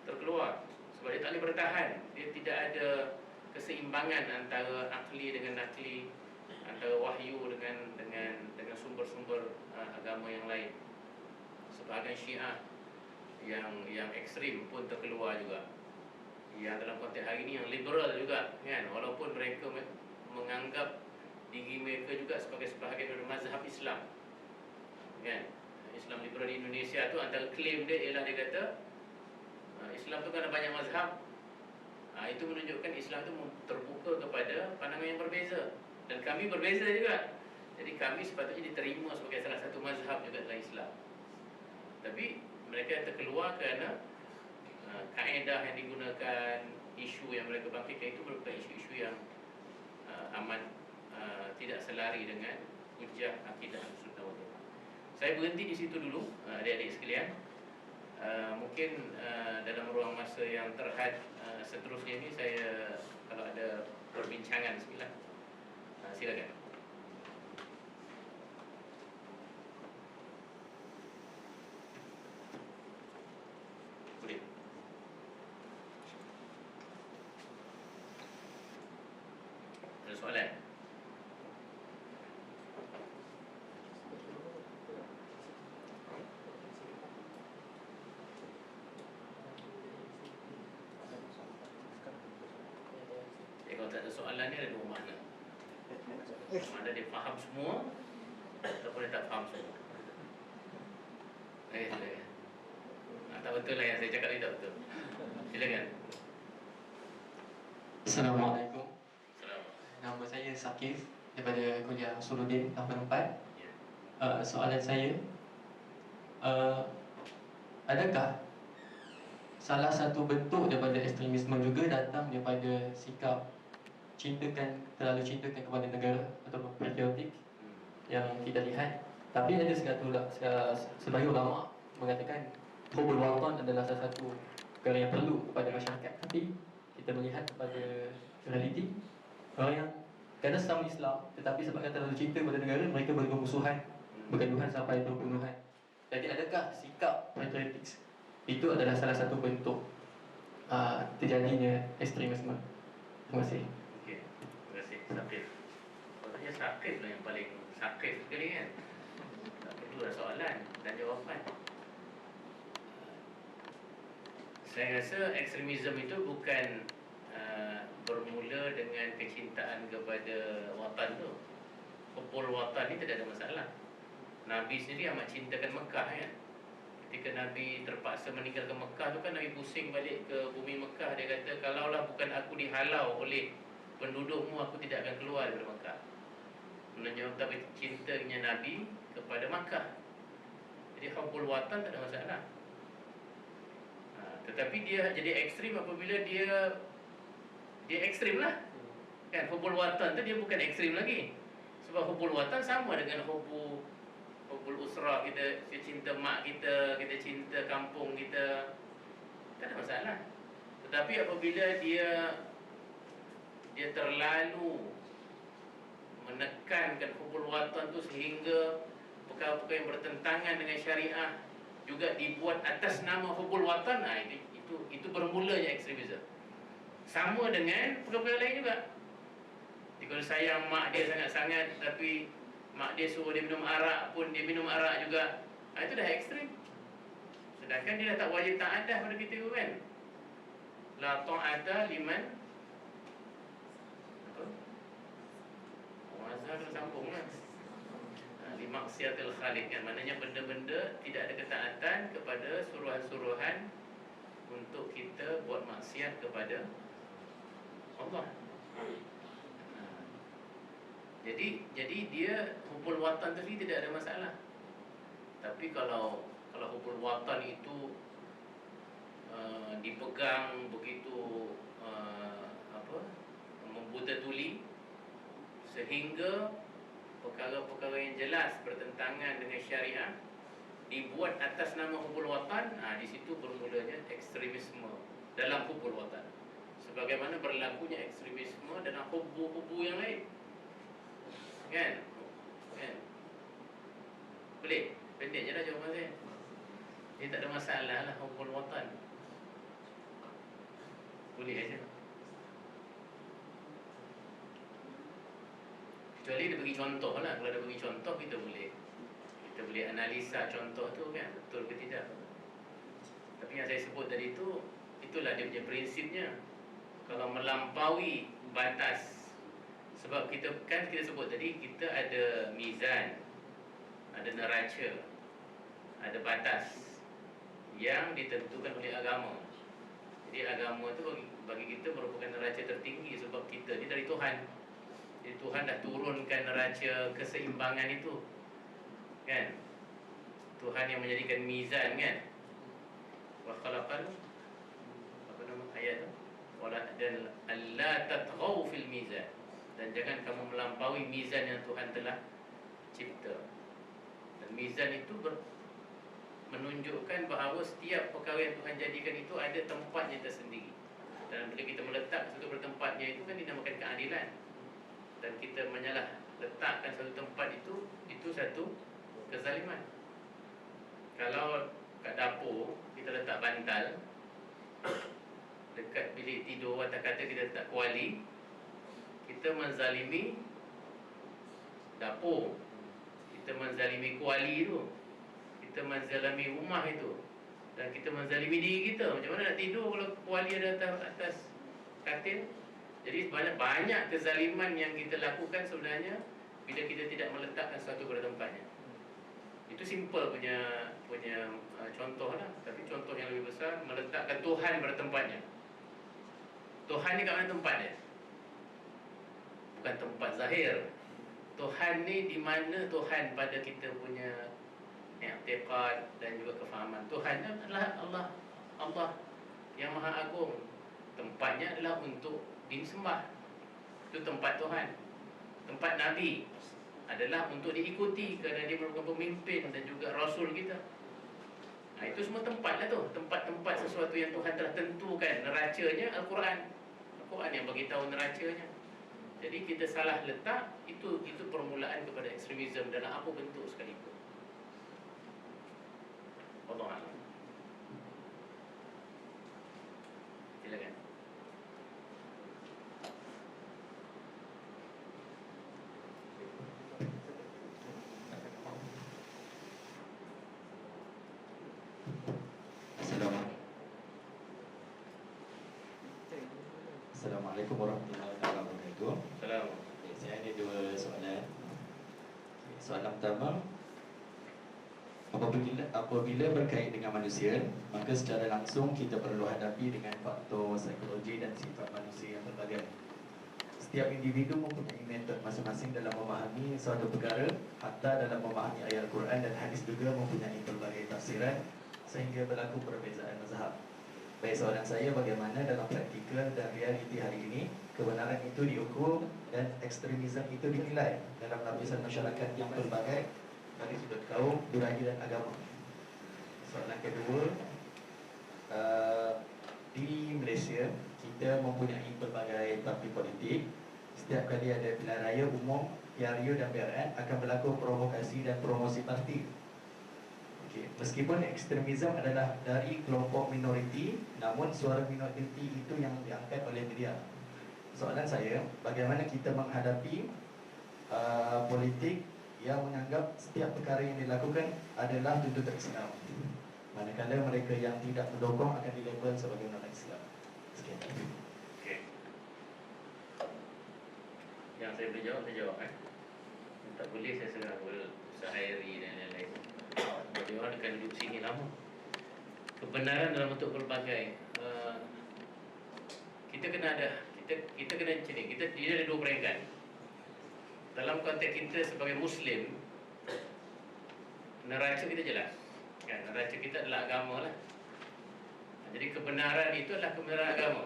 terkeluar sebab dia tak boleh bertahan. Dia tidak ada keseimbangan antara akli dengan nakli, antara wahyu dengan sumber-sumber agama yang lain. Sebahagian Syiah yang ekstrim pun terkeluar juga. Yang dalam konteks hari ini yang liberal juga, kan, walaupun mereka menganggap diri mereka juga sebagai sebahagian dari mazhab Islam, kan. Islam liberal di Indonesia tu antara klaim dia ialah dia kata Islam tu kan ada banyak mazhab. Itu menunjukkan Islam tu terbuka kepada pandangan yang berbeza, dan kami berbeza juga. Jadi kami sepatutnya diterima sebagai salah satu mazhab juga dalam Islam. Tapi mereka terkeluar kerana kaedah yang digunakan, isu yang mereka bangkitkan itu merupakan isu-isu yang tidak selari dengan hujah akidah Ahlussunnah wal Jamaah. Saya berhenti di situ dulu, adik-adik sekalian. Mungkin dalam ruang masa yang terhad seterusnya ini, saya kalau ada perbincangan silakan. Boleh. Ada soalan? Kalau tak ada soalan ni ada dua makna. Mana dia faham semua ataupun dia tak faham semua. Silakan. Tak betul lah yang saya cakap ni, tak betul. Silakan. Assalamualaikum. Assalamualaikum. Nama saya Sakif daripada Kuliah Usuluddin 84. Ya. Soalan saya, adakah salah satu bentuk daripada ekstremisme juga datang daripada sikap terlalu cintakan kepada negara atau patriotik yang kita lihat? Tapi ada sebagai ulama mengatakan hubul watan adalah salah satu perkara yang perlu kepada masyarakat. Tapi kita melihat kepada realiti, orang yang kena sama Islam tetapi sebabkan terlalu cinta kepada negara, mereka bermusuhan, bergaduhan sampai pembunuhan. Jadi adakah sikap patriotik itu adalah salah satu bentuk terjadinya ekstremisme? Terima kasih. Okey, terima kasih. Sakif. Maksudnya Sakif lah yang paling sakif sekali, kan. Tak perlu ada soalan dan jawapan. Saya rasa ekstremisme itu bukan bermula dengan kecintaan kepada watan tu. Hubul watan ni tidak ada masalah. Nabi sendiri amat cintakan Mekah kan. Ketika Nabi terpaksa meninggalkan Mekah tu kan, Nabi pusing balik ke bumi Mekah. Dia kata, kalaulah bukan aku dihalau oleh pendudukmu, aku tidak akan keluar daripada Mekah. Menunjukkan betapa cintanya Nabi kepada Makkah. Jadi hubbul watan tak ada masalah. Tetapi dia jadi ekstrim apabila dia ekstrim lah. Kan hubbul watan tu dia bukan ekstrim lagi. Sebab hubbul watan sama dengan hubbul usrah kita cinta mak kita cinta kampung kita. Tak ada masalah. Tetapi apabila dia terlalu menekankan hubbul watan tu sehingga perkara-perkara yang bertentangan dengan syariah juga dibuat atas nama hubbul watan, itu bermulanya ekstremisme. Sama dengan perkara lain juga. Jadi kalau sayang mak dia sangat-sangat tapi mak dia suruh dia minum arak pun dia minum arak juga, itu dah ekstrim. Sedangkan dia dah tak wajib ta'adah pada kita kan. La ta'ata liman Azhar kena sambung lah. Limaksiatil khaliq kan. Maknanya benda-benda tidak ada ketaatan kepada suruhan-suruhan untuk kita buat maksiat kepada Allah. Jadi dia hubbul watan tadi tidak ada masalah. Tapi kalau hubbul watan itu dipegang begitu membuta-tuli sehingga perkara-perkara yang jelas bertentangan dengan syariah dibuat atas nama hubbul watan, di situ bermulanya ekstremisme dalam hubbul watan. Sebagaimana berlakunya ekstremisme dalam hubbu yang lain. Kan? Boleh? Pendek je lah jawapan saya. Dia tak ada masalah lah hubbul watan. Boleh aja. Kecuali dia bagi contoh lah. Kalau dia bagi contoh, kita boleh analisa contoh tu kan, betul ke tidak. Tapi yang saya sebut tadi tu, itulah dia punya prinsipnya. Kalau melampaui batas, sebab kita sebut tadi, kita ada mizan, ada neraca, ada batas yang ditentukan oleh agama. Jadi agama tu bagi kita merupakan neraca tertinggi, sebab kita ni dari Tuhan. Jadi Tuhan dah turunkan neraca keseimbangan itu, kan? Tuhan yang menjadikan mizan, kan? Wa khalaqal, apa nama ayat tu? Dan alla tatghaw fil mizan. Dan jangan kamu melampaui mizan yang Tuhan telah cipta. Dan mizan itu menunjukkan bahawa setiap perkara yang Tuhan jadikan itu ada tempatnya tersendiri. Dan bila kita meletak satu tempatnya itu kan dinamakan keadilan. Dan kita menyalah letakkan satu tempat itu satu kezaliman. Kalau kat dapur kita letak bantal, dekat bilik tidur atau kata kita letak kuali, kita menzalimi dapur, kita menzalimi kuali itu, kita menzalimi rumah itu, dan kita menzalimi diri kita. Macam mana nak tidur kalau kuali ada atas katil? Jadi banyak kezaliman yang kita lakukan sebenarnya bila kita tidak meletakkan sesuatu pada tempatnya. Itu simple punya contoh lah. Tapi contoh yang lebih besar, meletakkan Tuhan pada tempatnya. Tuhan ni kat mana tempat dia? Bukan tempat zahir. Tuhan ni di mana Tuhan pada kita punya i'tiqad dan juga kefahaman. Tuhan adalah Allah yang Maha Agung. Tempatnya adalah untuk disembah. Itu tempat Tuhan. Tempat Nabi adalah untuk diikuti kerana dia merupakan pemimpin dan juga Rasul kita. Itu semua tempat lah tu. Tempat-tempat sesuatu yang Tuhan telah tentukan neracanya. Al-Quran yang bagi tahu neracanya. Jadi kita salah letak, itu permulaan kepada ekstremisme dalam apa bentuk sekalipun. Wallahu a'lam. Silakan. Assalamualaikum warahmatullahi wabarakatuh. Salam. Saya ada dua soalan. Soalan pertama, apabila berkait dengan manusia, maka secara langsung kita perlu hadapi dengan faktor psikologi dan sifat manusia yang berbagai. Setiap individu mempunyai metod masing-masing dalam memahami suatu perkara, hatta dalam memahami ayat Al-Quran dan hadis juga mempunyai pelbagai tafsiran sehingga berlaku perbezaan mazhab. Baik soalan saya, bagaimana dalam praktikal dan realiti hari ini kebenaran itu diukur dan ekstremisme itu dinilai dalam lapisan masyarakat yang pelbagai dari sudut kaum, budaya dan agama. Soalan kedua, di Malaysia kita mempunyai pelbagai parti politik. Setiap kali ada pilihan raya umum, PRU dan PRN akan berlaku provokasi dan promosi parti. Meskipun ekstremisme adalah dari kelompok minoriti, namun suara minoriti itu yang diangkat oleh media. Soalan saya, bagaimana kita menghadapi politik yang menganggap setiap perkara yang dilakukan adalah tuntutan Islam, manakala mereka yang tidak mendukung akan dilabel sebagai non-Islam. Sekian. Okey. Yang saya boleh jawab, saya jawab. Tak boleh, saya serah Sahairi dan lain-lain. Dia orang akan duduk sini lama. Kebenaran dalam bentuk pelbagai. Kita kena ada, kita kena macam ni. Dia ada dua peringkat. Dalam konteks kita sebagai Muslim, neraca kita jelas. Kan, neraca kita adalah agama lah. Jadi kebenaran itu adalah kebenaran agama.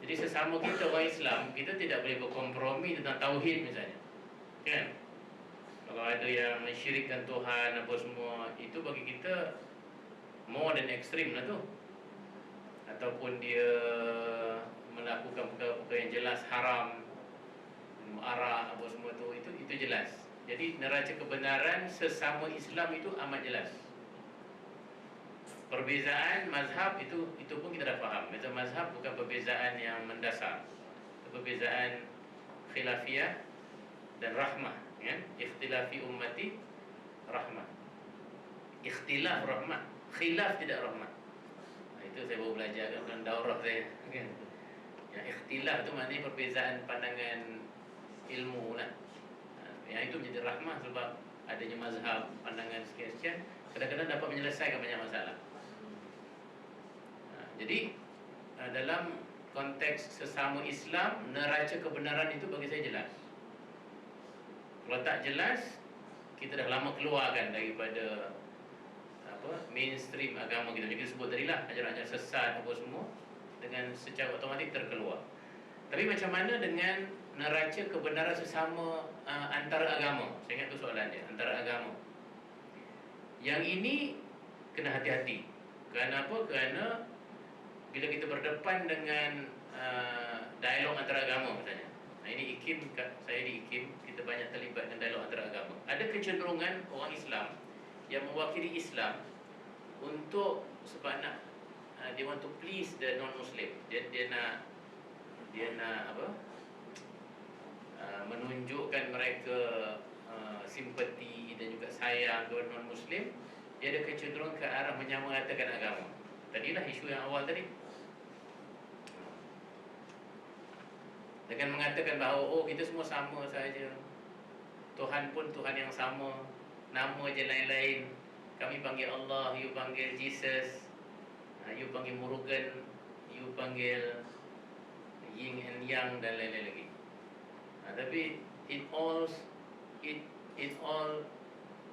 Jadi sesama kita orang Islam, kita tidak boleh berkompromi tentang tauhid misalnya. Kan? Kalau ada yang mensyirikkan Tuhan apa semua, itu bagi kita more than ekstrim lah tu. Ataupun dia melakukan perkara-perkara yang jelas haram, muarah apa semua tu, itu jelas. Jadi neraca kebenaran sesama Islam itu amat jelas. Perbezaan mazhab itu pun kita dah faham. Beza mazhab bukan perbezaan yang mendasar. Perbezaan khilafiyah dan rahmah, kan? Ikhtilafi ummati rahmah. Ikhtilaf rahmah, khilaf tidak rahmah. Itu saya baru belajar dalam daurah saya, kan? Yang ikhtilaf itu maknanya perbezaan pandangan ilmu lah. Yang itu menjadi rahmah sebab adanya mazhab, pandangan sekian-sekian kadang-kadang dapat menyelesaikan banyak masalah. Jadi dalam konteks sesama Islam, neraca kebenaran itu bagi saya jelas. Kalau tak jelas, kita dah lama keluarkan daripada mainstream agama kita. Jadi kita sebut tadi lah, ajaran-ajaran sesat apa semua, dengan secara otomatik terkeluar. Tapi macam mana dengan neraca kebenaran sesama antara agama? Saya ingat tu soalan dia, antara agama. Yang ini kena hati-hati. Kerana apa? Kerana bila kita berdepan dengan dialog antara agama misalnya. Nah, ini IKIM, saya di IKIM, kita banyak terlibat dengan dialog antara agama. Ada kecenderungan orang Islam yang mewakili Islam untuk sebab nak dia want to please the non-Muslim. Dia nak apa? Menunjukkan mereka simpati dan juga sayang kepada non-Muslim. Dia ada kecenderungan ke arah menyamaratakan agama. Tadilah isu yang awal tadi, dengan mengatakan bahawa kita semua sama saja, Tuhan pun Tuhan yang sama, nama je lain-lain. Kami panggil Allah, you panggil Jesus, you panggil Murugan, you panggil Yin and Yang dan lain-lain lagi. Tapi it all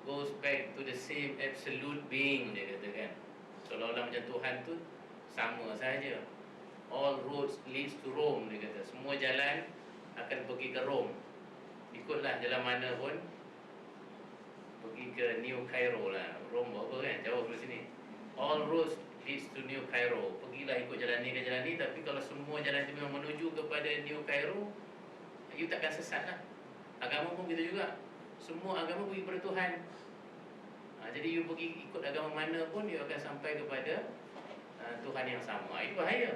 goes back to the same absolute being, dia katakan. Seolah-olah macam Tuhan tu sama saja. All roads leads to Rome, dia kata. Semua jalan akan pergi ke Rome. Ikutlah jalan mana pun, pergi ke New Cairo lah. Rome buat apa kan, jauh dari sini. All roads leads to New Cairo. Pergilah ikut jalan ni ke jalan ni. Tapi kalau semua jalan itu memang menuju kepada New Cairo, you takkan sesat lah. Agama pun kita juga. Semua agama pergi kepada Tuhan. Jadi you pergi ikut agama mana pun, you akan sampai kepada Tuhan yang sama. Itu bahaya.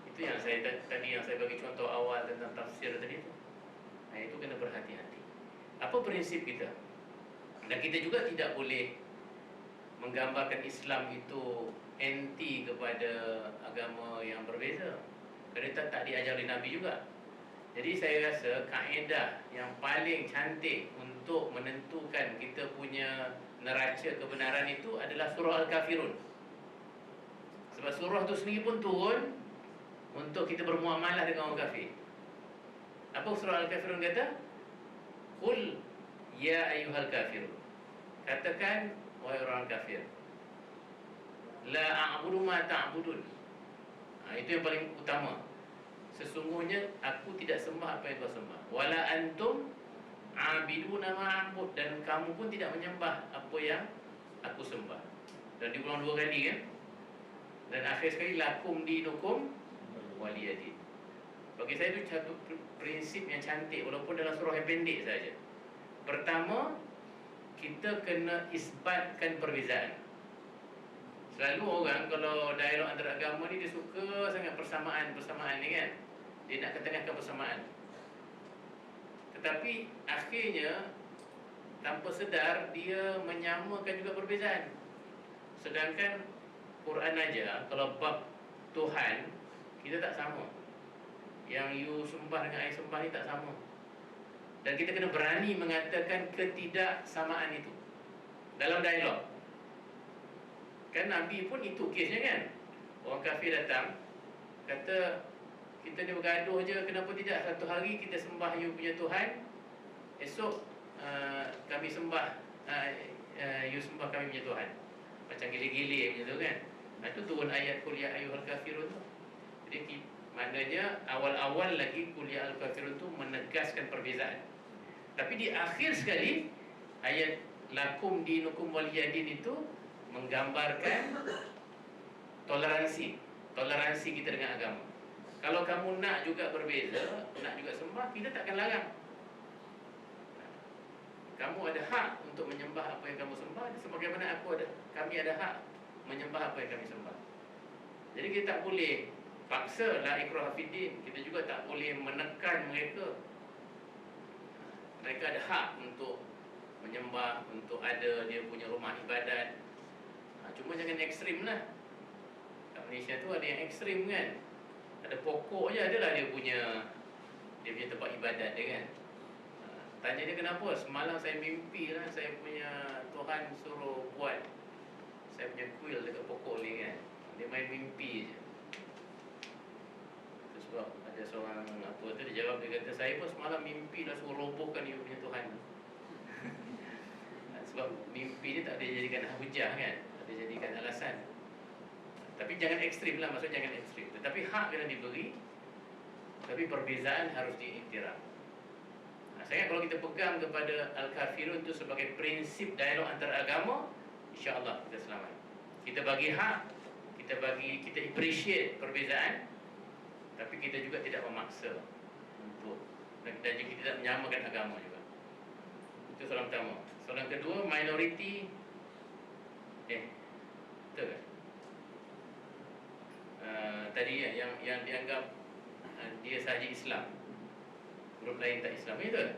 Itu yang saya tadi yang saya bagi contoh awal tentang tafsir tadi tu. Itu kena berhati-hati. Apa prinsip kita? Dan kita juga tidak boleh menggambarkan Islam itu anti kepada agama yang berbeza. Kerana tak diajar oleh Nabi juga. Jadi saya rasa kaedah yang paling cantik untuk menentukan kita punya neraca kebenaran itu adalah surah Al-Kafirun. Sebab surah tu sendiri pun turun untuk kita bermuamalah dengan orang kafir. Apa surah Al-Kafirun kata? Qul ya ayyuhal kafirun. Katakan wahai orang kafir, la a'budu ma ta'budun. Itu yang paling utama. Sesungguhnya aku tidak sembah apa yang kau sembah. Wala antum abiduna ma a'bud, dan kamu pun tidak menyembah apa yang aku sembah. Dan diulang 2 kali kan. Dan akhir sekali lakum dinukum waliyadin. Bagi saya itu satu prinsip yang cantik walaupun dalam surah yang pendek saja. Pertama, kita kena isbatkan perbezaan. Selalu orang kalau dialog antara agama ni dia suka sangat persamaan ni kan. Dia nak ketengahkan persamaan. Tetapi akhirnya tanpa sedar dia menyamakan juga perbezaan. Sedangkan Quran aja kalau bab Tuhan kita tak sama. Yang you sembah dengan I sembah ni tak sama. Dan kita kena berani mengatakan ketidaksamaan itu dalam dialog. Kan Nabi pun itu kesnya kan. Orang kafir datang kata, kita ni bergaduh je, kenapa tidak satu hari kita sembah you punya Tuhan, esok kami sembah you sembah kami punya Tuhan. Macam gile-gile macam tu kan. Itu turun ayat Qul ya ayyuhal kafirun tu. Jadi maknanya awal-awal lagi Qul ya ayyuhal kafirun tu menegaskan perbezaan. Tapi di akhir sekali ayat lakum dinukum waliyadin itu menggambarkan toleransi kita dengan agama. Kalau kamu nak juga berbeza, nak juga sembah, kita takkan larang. Kamu ada hak untuk menyembah apa yang kamu sembah, sebagaimana kami ada hak menyembah apa yang kami sembah. Jadi kita tak boleh paksa, la ikraha fiddin. Kita juga tak boleh menekan mereka. Mereka ada hak untuk menyembah, untuk ada dia punya rumah ibadat. Cuma jangan ekstrim lah. Kat Malaysia tu ada yang ekstrim kan. Ada pokok je adalah dia punya tempat ibadat dia kan. Tanya dia kenapa? Semalam saya mimpi lah saya punya Tuhan suruh buat saya punya kuil dekat pokok ni kan. Dia main mimpi je. Itu sebab ada seorang apa tu dia jawab, dia kata saya pun semalam mimpi lah suruh robohkan dia punya Tuhan. Sebab mimpi ni tak ada jadikan hujah kan, tak ada jadikan alasan. Tapi jangan ekstrim lah, maksudnya jangan ekstrim. Tetapi hak kena diberi, tapi perbezaan harus diiktiraf. Saya ingat kalau kita pegang kepada Al-Kafirun itu sebagai prinsip dialog antara agama, insya-Allah kita selamat. Kita bagi hak, kita appreciate perbezaan, tapi kita juga tidak memaksa untuk, dan kita tidak menyamakan agama juga. Itu soalan pertama. Soalan kedua, minoriti betul kan? Tadi yang dianggap dia sahaja Islam, grup lain tak Islam, itu kan?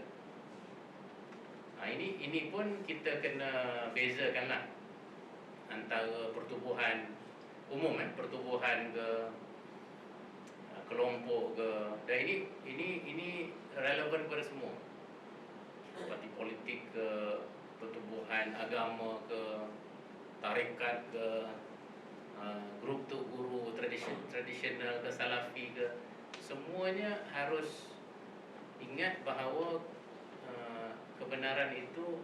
Ini pun kita kena bezakanlah antara pertubuhan umum, pertubuhan ke kelompok ke, dan ini relevan kepada semua. Parti politik ke, pertubuhan agama ke, tarekat ke, grup tuk guru tradisional ke, salafi ke, semuanya harus ingat bahawa kebenaran itu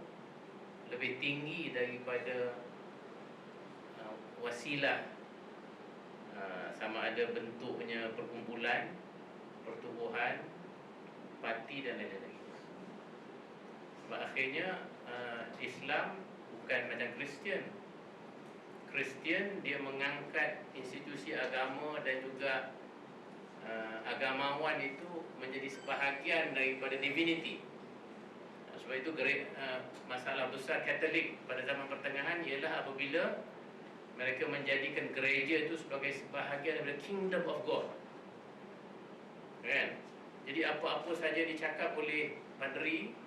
lebih tinggi daripada wasilah, sama ada bentuknya perkumpulan, pertubuhan, parti dan lain-lain. Sebab akhirnya Islam bukan macam Kristian. Kristian dia mengangkat institusi agama dan juga agamawan itu menjadi sebahagian daripada divinity. Sebab itu masalah besar Katolik pada zaman pertengahan ialah apabila mereka menjadikan gereja itu sebagai sebahagian daripada Kingdom of God, kan? Jadi apa-apa saja dicakap oleh padri,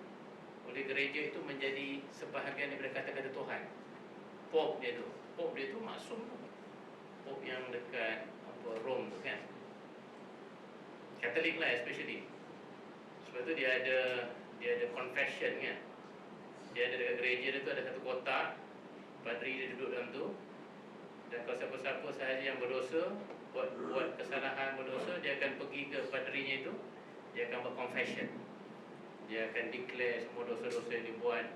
oleh gereja itu menjadi sebahagian daripada kata-kata Tuhan. Pope dia tu maksum tu. Pope yang dekat Rome tu kan, Katolik lah especially. Sebab tu dia ada confession kan. Dia ada dekat gereja dia tu ada satu kotak, padri dia duduk dalam tu. Dan kalau siapa-siapa sahaja yang berdosa, buat kesalahan, berdosa, dia akan pergi ke padrinya itu. Dia akan buat confession. Dia akan declare semua dosa-dosa yang dia buat.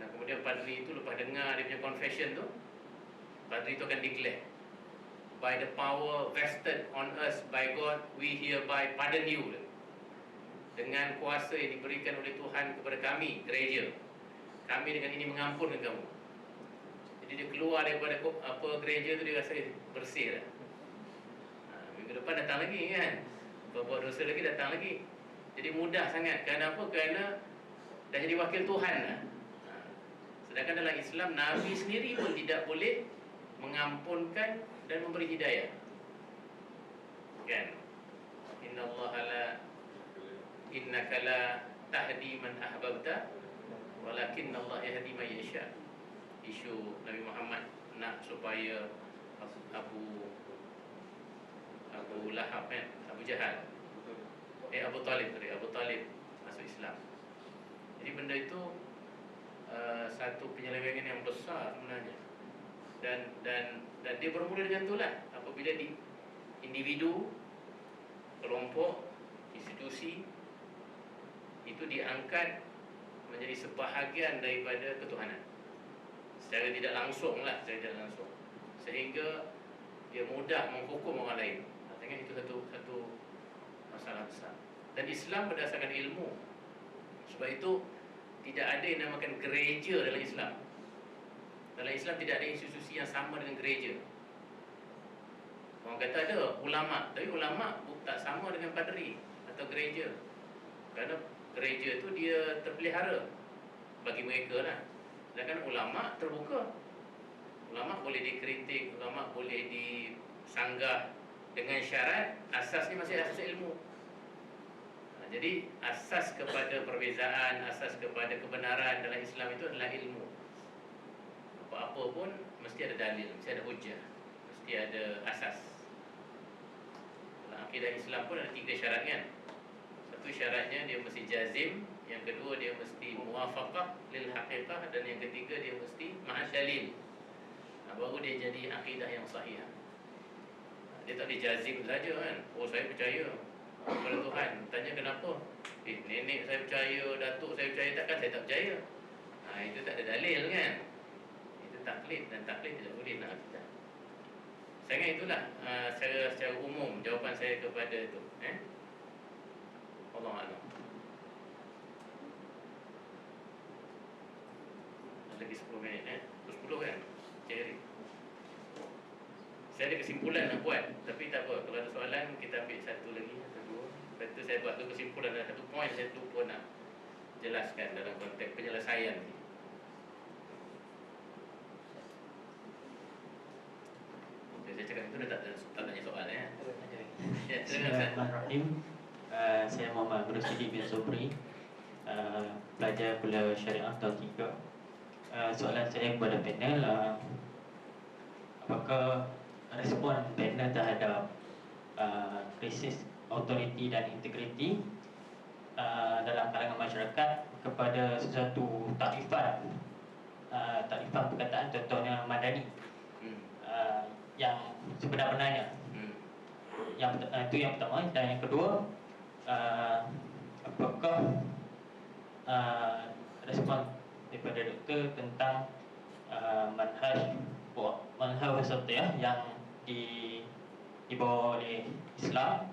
Dan kemudian padri itu lepas dengar dia punya confession tu, padri itu akan declare, by the power vested on us by God, we hereby pardon you. Dengan kuasa yang diberikan oleh Tuhan kepada kami, gereja, kami dengan ini mengampunkan kamu. Jadi dia keluar daripada gereja tu, dia rasa bersih lah. Minggu depan datang lagi kan, buat dosa lagi, datang lagi. Jadi mudah sangat. Kerana apa? Kerana dah jadi wakil Tuhan lah. Sedangkan dalam Islam, Nabi sendiri pun tidak boleh mengampunkan dan memberi hidayah. Kan? Innaka la tahdi man ahbabta, walakin Allah yahdi man yasha. Isu Nabi Muhammad nak supaya Abu Lahab kan, Abu Jahal, Abu Talib masuk Islam. Jadi benda itu satu penyelewengan yang besar sebenarnya. Dan dia bermula dengan itulah. Apabila individu, kelompok, institusi itu diangkat menjadi sebahagian daripada ketuhanan secara tidak langsung lah, sehingga dia mudah menghukum orang lain. Artinya itu satu masalah besar. Dan Islam berdasarkan ilmu. Sebab itu tidak ada yang dinamakan gereja dalam Islam. Dalam Islam tidak ada institusi yang sama dengan gereja. Orang kata ada ulama', tapi ulama' tak sama dengan padri atau gereja. Kerana gereja tu dia terpelihara bagi mereka lah. Sedangkan ulama' terbuka. Ulama' boleh dikritik, ulama' boleh disanggah dengan syarat asasnya masih asas ilmu. Jadi asas kepada perbezaan, asas kepada kebenaran dalam Islam itu adalah ilmu. Apa-apa pun mesti ada dalil, mesti ada hujah, mesti ada asas. Dalam akidah Islam pun ada 3 syarat kan. Satu syaratnya dia mesti jazim, yang kedua dia mesti muwafaqah lil haqiqah, dan yang ketiga dia mesti ma'ad dalil. Baru dia jadi akidah yang sahih. Dia tak dijazim saja kan. Oh, saya percaya kepada Tuhan. Tanya kenapa? Nenek saya percaya, datuk saya percaya, takkan saya tak percaya? Itu tak ada dalil kan. Itu taklid, dan taklid tidak boleh nak akidah. Saya ingat itulah secara umum jawapan saya kepada itu. Allah Alam. Lagi 10 minit 10 kan? Cari. Saya ada kesimpulan nak buat, tapi tak apa. Kalau ada soalan, kita ambil satu lagi atau dua. Lepas tu saya buat tu kesimpulan, ada satu poin saya lupa nak jelaskan dalam konteks penyelesaian ni. Saya cakap itu dah tak tanya soal ya. Ya, Bismillahirrahmanirrahim. Saya Muhammad Abdul Siddiq bin Sobri, pelajar Kuliah Syariah tahun 3. Soalan saya kepada panel, apakah respon panel terhadap krisis autoriti dan integriti dalam kalangan masyarakat kepada sesuatu takrifan perkataan, contohnya madani, yang sebenar-benarnya. Itu yang pertama. Dan yang kedua, apakah respon daripada doktor tentang manhaj wasatiyah yang dibawa oleh Islam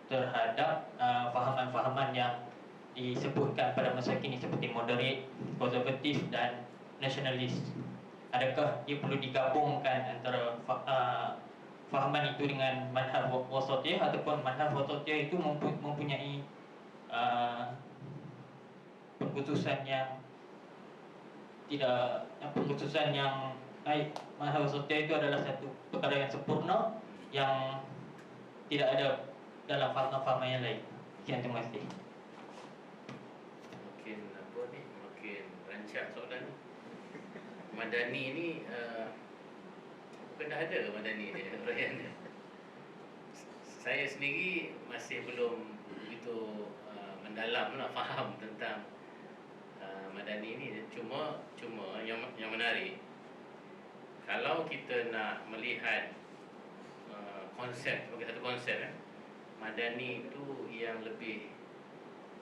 terhadap fahaman-fahaman yang disebutkan pada masa kini seperti moderate, konservatif dan nasionalis. Adakah ia perlu digabungkan antara fahaman itu dengan manhaj wasatiyah, ataupun manhaj wasatiyah itu mempunyai pengkhususan yang baik? Manhaj wasatiyah itu adalah satu perkara yang sempurna yang tidak ada dalam faham-faham yang lain. Sekian, terima kasih. Makin rancak soalan ni. Madani ni bukan dah ada Madani ni rayaan dia. Saya sendiri masih belum begitu mendalam lah faham tentang Madani ni. Cuma yang menarik, Kalau kita nak melihat konsep sebagai satu konsep, Madani itu yang lebih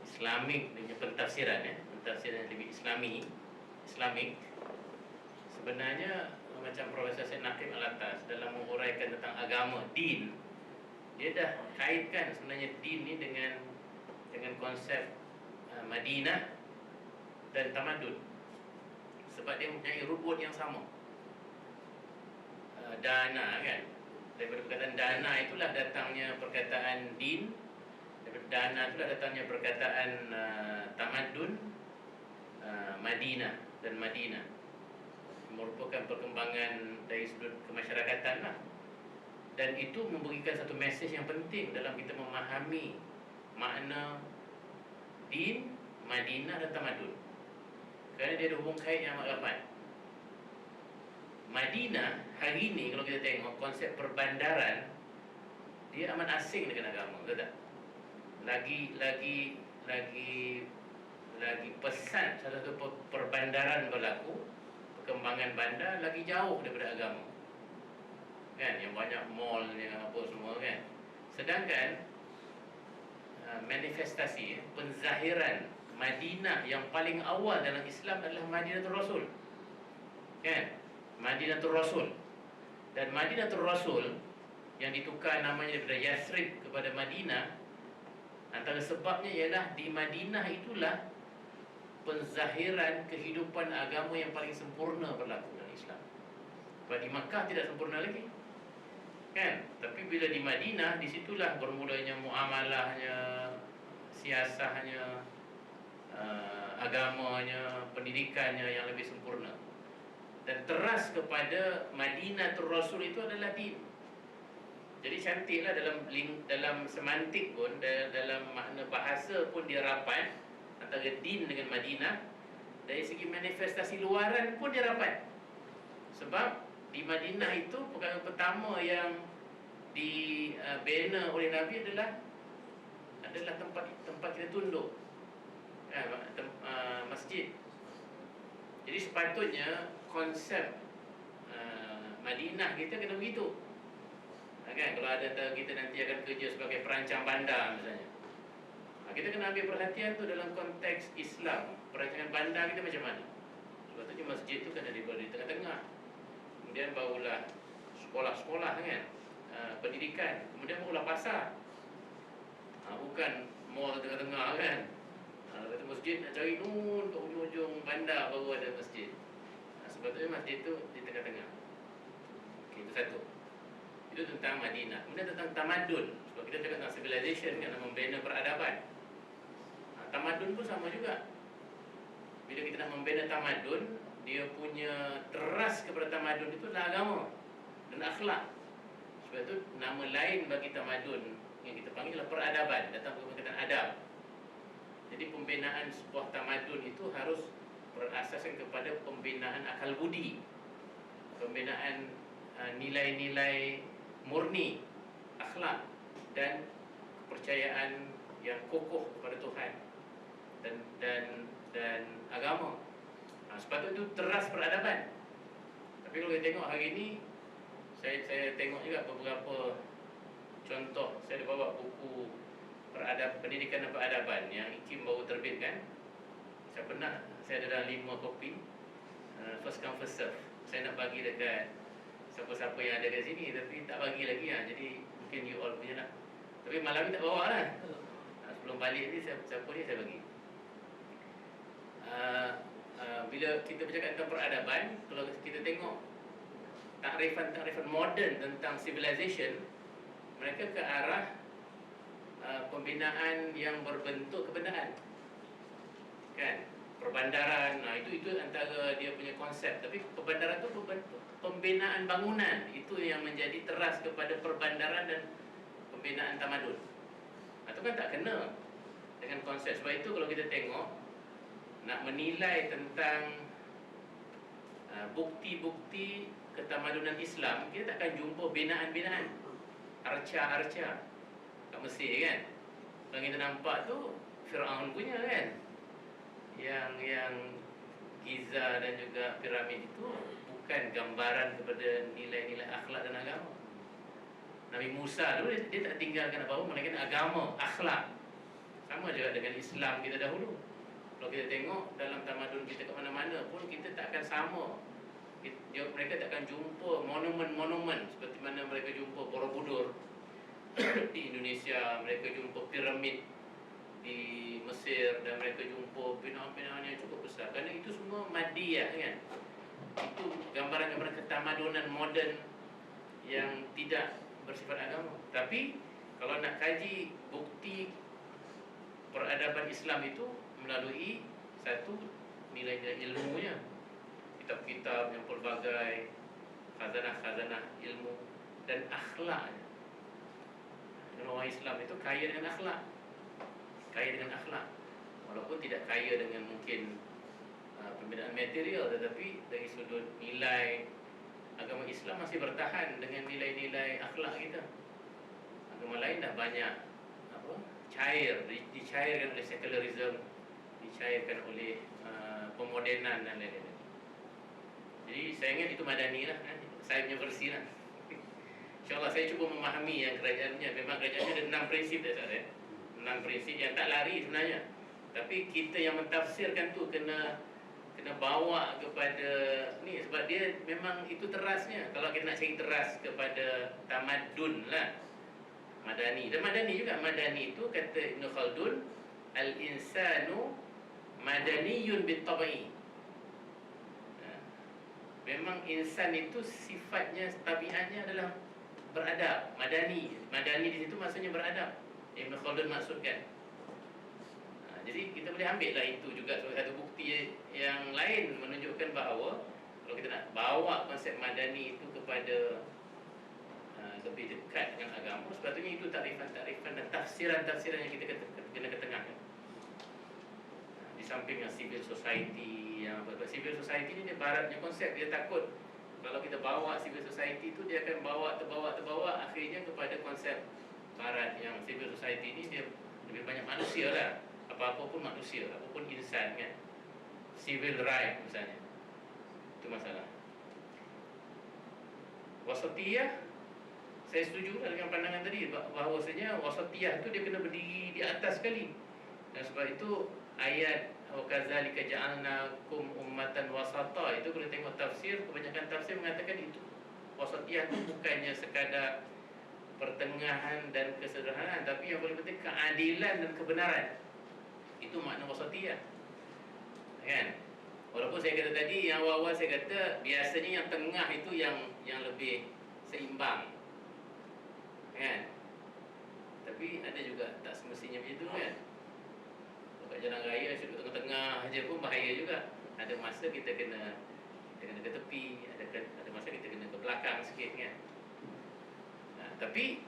Islamik dengan pentafsiran, pentafsiran yang lebih Islamik. Sebenarnya macam Profesor Syed Naqib Al-Atas dalam menguraikan tentang agama, din, dia dah kaitkan sebenarnya din ni dengan konsep Madinah dan tamadun, sebab dia mempunyai rukun yang sama. Dana kan, daripada perkataan dana itulah datangnya perkataan din, daripada dana itulah datangnya perkataan tamadun, Madinah dan Madinah, merupakan perkembangan dari sudut kemasyarakatan lah. Dan itu memberikan satu mesej yang penting dalam kita memahami makna din, Madinah dan tamadun, kerana dia ada hubung kait yang amat rapat. Madinah hari ini kalau kita tengok konsep perbandaran, dia amat asing dengan agama, betul tak? Lagi pesan satu perbandaran berlaku, perkembangan bandar lagi jauh daripada agama, kan? Yang banyak mall, yang apa semua kan. Sedangkan manifestasi penzahiran Madinah yang paling awal dalam Islam adalah Madinatul Rasul, kan? Madinatul Rasul. Dan Madinatul Rasul yang ditukar namanya daripada Yathrib kepada Madinah, antara sebabnya ialah di Madinah itulah penzahiran kehidupan agama yang paling sempurna berlaku dalam Islam. Sebab di Makkah tidak sempurna lagi, kan? Tapi bila di Madinah, disitulah bermulanya muamalahnya, siasahnya, agamanya, pendidikannya yang lebih sempurna. Dan teras kepada Madinatul Rasul itu adalah din. Jadi cantiklah dalam semantik pun, dalam makna bahasa pun dia rapat antara din dengan Madinah. Dari segi manifestasi luaran pun dia rapat. Sebab di Madinah itu perkara pertama yang dibina oleh Nabi adalah tempat kita tunduk, masjid. Jadi sepatutnya konsep Madinah kita kena begitu, kan? Kalau ada kita nanti akan kerja sebagai perancang bandar misalnya, kita kena ambil perhatian tu dalam konteks Islam. Perancangan bandar kita macam mana? Sepatutnya masjid tu kena di tengah-tengah. Kemudian barulah sekolah-sekolah, kan? Pendidikan. Kemudian barulah pasar. Bukan mall tengah-tengah, kan? Kata masjid nak cari nun ke ujung-ujung bandar baru ada masjid. Sebetulnya masjid tu di tengah-tengah. Itu satu. Itu tentang Madinah. Kemudian tentang tamadun. Sebab kita cakap tentang civilization, kan, membina peradaban. Tamadun pun sama juga. Bila kita nak membina tamadun, dia punya teras kepada tamadun itu adalah agama dan akhlak. Sebab itu nama lain bagi tamadun yang kita panggil adalah peradaban, datang dari perkataan adab. Jadi pembinaan sebuah tamadun itu harus berasaskan kepada pembinaan akal budi, pembinaan nilai-nilai murni, akhlak dan kepercayaan yang kokoh kepada Tuhan dan agama. Sepatutnya itu teras peradaban. Tapi kalau kita tengok hari ini, saya tengok juga beberapa contoh. Saya ada bawa buku pendidikan dan peradaban yang IKIM baru terbitkan. Saya ada dalam 5 kopi, first come first serve. Saya nak bagi dekat siapa-siapa yang ada kat sini, tapi tak bagi lagi lah. Jadi mungkin you all punya lah. Tapi malam ni tak bawa lah. Sebelum balik ni siapa ni saya bagi. Bila kita bercakap tentang peradaban, kalau kita tengok takrifan moden tentang civilization, mereka ke arah pembinaan yang berbentuk kebendaan, kan? Perbandaran, itu antara dia punya konsep. Tapi perbandaran itu pembinaan bangunan, itu yang menjadi teras kepada perbandaran dan pembinaan tamadun. Itu kan tak kena dengan konsep. Sebab itu kalau kita tengok, nak menilai tentang bukti-bukti ketamadunan Islam, kita takkan jumpa binaan-binaan, arca-arca kat Mesir, kan? Yang kita nampak tu Fir'aun punya, kan? Yang Giza dan juga piramid itu bukan gambaran kepada nilai-nilai akhlak dan agama. Nabi Musa dulu dia tak tinggalkan apa-apa melainkan agama, akhlak. Sama juga dengan Islam kita dahulu. Kalau kita tengok dalam tamadun kita ke mana-mana pun kita tak akan sama. Mereka tak akan jumpa monumen-monumen seperti mana mereka jumpa Borobudur di Indonesia, mereka jumpa piramid di Mesir, dan mereka jumpa binaan-binaan yang cukup besar. Kerana itu semua madiyah kan. Itu gambaran-gambaran ketamadunan moden yang tidak bersifat agama. Tapi kalau nak kaji bukti peradaban Islam itu melalui satu nilai-nilai ilmunya, kitab-kitab yang pelbagai, khazanah-khazanah ilmu dan akhlaknya. Orang Islam itu kaya dengan akhlak, kaya dengan akhlak, walaupun tidak kaya dengan mungkin pembinaan material, tetapi dari sudut nilai agama Islam masih bertahan dengan nilai-nilai akhlak kita. Agama lain dah banyak cair, dicairkan oleh secularism, dicairkan oleh pemodenan dan lain-lain. Jadi saya ingat itu madani lah kan? Saya punya versi lah. InsyaAllah saya cuba memahami yang kerajaannya. Memang kerajaannya ada 6 prinsip dah saya. 6 prinsip yang tak lari sebenarnya. Tapi kita yang mentafsirkan tu kena bawa kepada ni, sebab dia memang itu terasnya. Kalau kita nak cari teras kepada tamadun lah, madani. Dan madani juga, madani itu kata Ibn Khaldun, al-insanu madaniyun bit-tabai. Memang insan itu sifatnya, tabiatnya adalah beradab, madani. Madani di situ maksudnya beradab. Ibn Khaldun maksudkan. Jadi kita boleh ambil lah itu juga sebagai satu bukti yang lain menunjukkan bahawa kalau kita nak bawa konsep madani itu kepada lebih dekat dengan agama, sepatutnya itu takrifan-takrifan dan tafsiran-tafsiran yang kita kena ketengahkan. Di samping yang civil society, yang civil society ni dia baratnya konsep, dia takut kalau kita bawa civil society itu dia akan terbawa akhirnya kepada konsep barat yang civil society ni dia lebih banyak manusia lah. Apa-apa pun manusia, apapun insan kan. Civil right misalnya, itu masalah. Wasatiyah, saya setuju dengan pandangan tadi bahawasanya wasatiyah itu dia kena berdiri di atas sekali. Dan sebab itu ayat wa kadzalika ja'alnakum ummatan wasata itu kalau tengok tafsir, kebanyakan tafsir mengatakan itu. Wasatiyah itu bukannya sekadar pertengahan dan kesederhanaan, tapi yang paling penting keadilan dan kebenaran. Itu makna wasatiyah. Kan? Walaupun saya kata tadi yang awal-awal saya kata biasanya yang tengah itu yang lebih seimbang. Kan? Tapi ada juga tak semestinya begitu kan. Kalau jalan raya sudut tengah-tengah aja pun bahaya juga. Ada masa kita kena ke tepi, ada masa kita kena ke belakang sikit kan. Tapi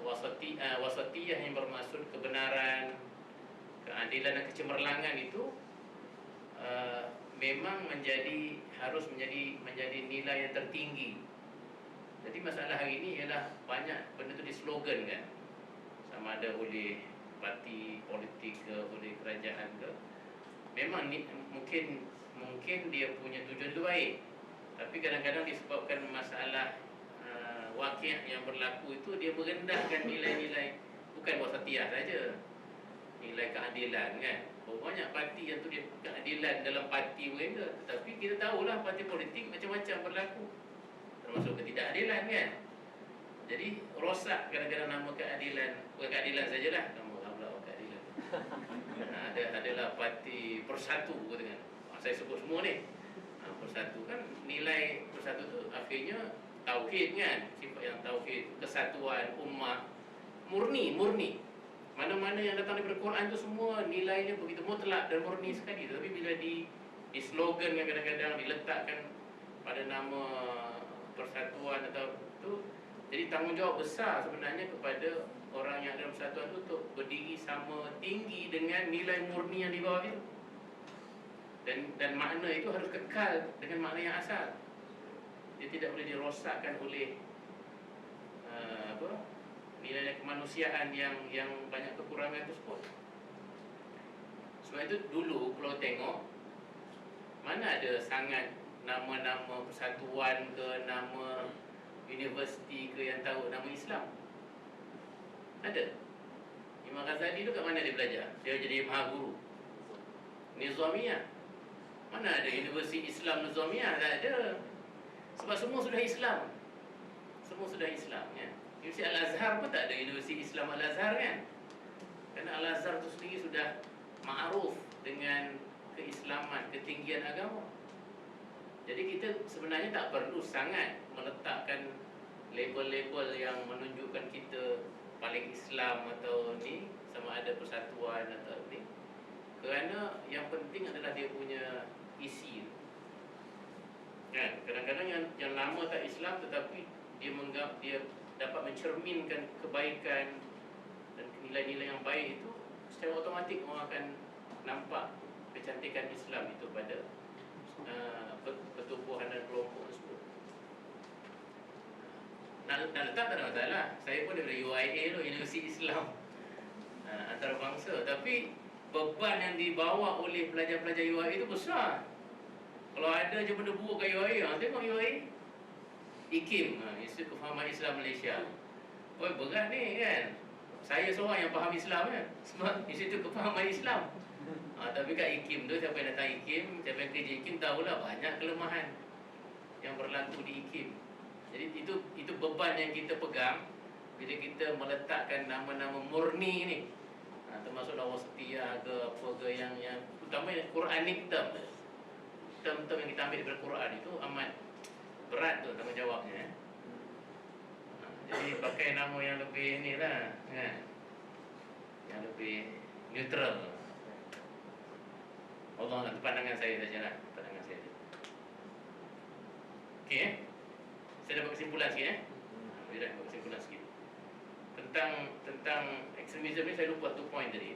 wasatiyah yang bermaksud kebenaran, keadilan dan kecemerlangan itu memang harus menjadi nilai yang tertinggi. Jadi masalah hari ini ialah banyak benda tu dislogan kan, sama ada oleh parti politik ke, oleh kerajaan ke. Memang mungkin dia punya tujuan itu baik, tapi kadang-kadang disebabkan masalah wakil yang berlaku itu dia merendahkan nilai-nilai, bukan wasatiyah saja, nilai keadilan kan. Banyak parti yang tu dia keadilan dalam parti mereka, tetapi kita tahulah parti politik macam-macam berlaku, termasuk ketidakadilan kan. Jadi rosak kadang-kadang nama keadilan, bukan keadilan sajalah, nama pula keadilan. Adalah parti Persatu katakan. Saya sebut semua ni. Persatu kan, nilai Persatu tu akhirnya tauhid kan, sifat yang tauhid, kesatuan ummah, murni. Mana-mana yang datang daripada Quran tu semua nilainya begitu mutlak dan murni sekali. Tapi bila di slogan yang kadang-kadang diletakkan pada nama persatuan atau tu, jadi tanggungjawab besar sebenarnya kepada orang yang dalam persatuan tu untuk berdiri sama tinggi dengan nilai murni yang di bawah itu. Dan makna itu harus kekal dengan makna yang asal. Dia tidak boleh dirosakkan oleh nilai kemanusiaan yang banyak kekurangan tersebut. Sebab itu dulu kalau tengok, mana ada sangat nama-nama persatuan ke, nama universiti ke yang tahu nama Islam? Ada? Imam Ghazali tu kat mana dia belajar? Dia jadi mahaguru Nizamiyah. Mana ada universiti Islam Nizamiyah? Tak ada. Sebab semua sudah Islam. Semua sudah Islam, ya. Universiti Al-Azhar pun tak ada universiti Islam Al-Azhar, kan? Kerana Al-Azhar tu sendiri sudah ma'ruf dengan keislaman, ketinggian agama. Jadi kita sebenarnya tak perlu sangat meletakkan label-label yang menunjukkan kita paling Islam atau ni, sama ada persatuan atau ni. Kerana yang penting adalah dia punya isi. Kan? Kadang-kadang yang lama tak Islam tetapi dia dapat mencerminkan kebaikan dan nilai-nilai yang baik itu, secara otomatik orang akan nampak kecantikan Islam itu pada pertubuhan dan kelompok tersebut. Nak letak tak ada masalah. Saya pun daripada UIA tu, Universiti Islam Antarabangsa. Tapi beban yang dibawa oleh pelajar-pelajar UIA itu besar. Kalau ada je benda buruk kat UIA, tengok UIA IKIM, Institut Kefahaman Islam Malaysia. Oh, berat ni, kan? Saya seorang yang faham Islam, kan? Sebab Institut Kefahaman Islam. Tapi kat IKIM tu, siapa yang datang IKIM, siapa yang kerja IKIM, tahulah banyak kelemahan yang berlaku di IKIM. Jadi itu beban yang kita pegang bila kita meletakkan nama-nama murni ni, termasuk wasatiyah ke apa ke yang utama Quranic term yang kita ambil daripada Quran itu amat berat tu tanggungjawabnya. Jadi pakai nama yang lebih ni lah, kan? Yang lebih neutral. Allah, pandangan saya sajalah, pandangan saya. Okey, saya dapat kesimpulan sikit. Saya dapat kesimpulan sikit tentang ekstremisme ni. Saya lupa satu point tadi.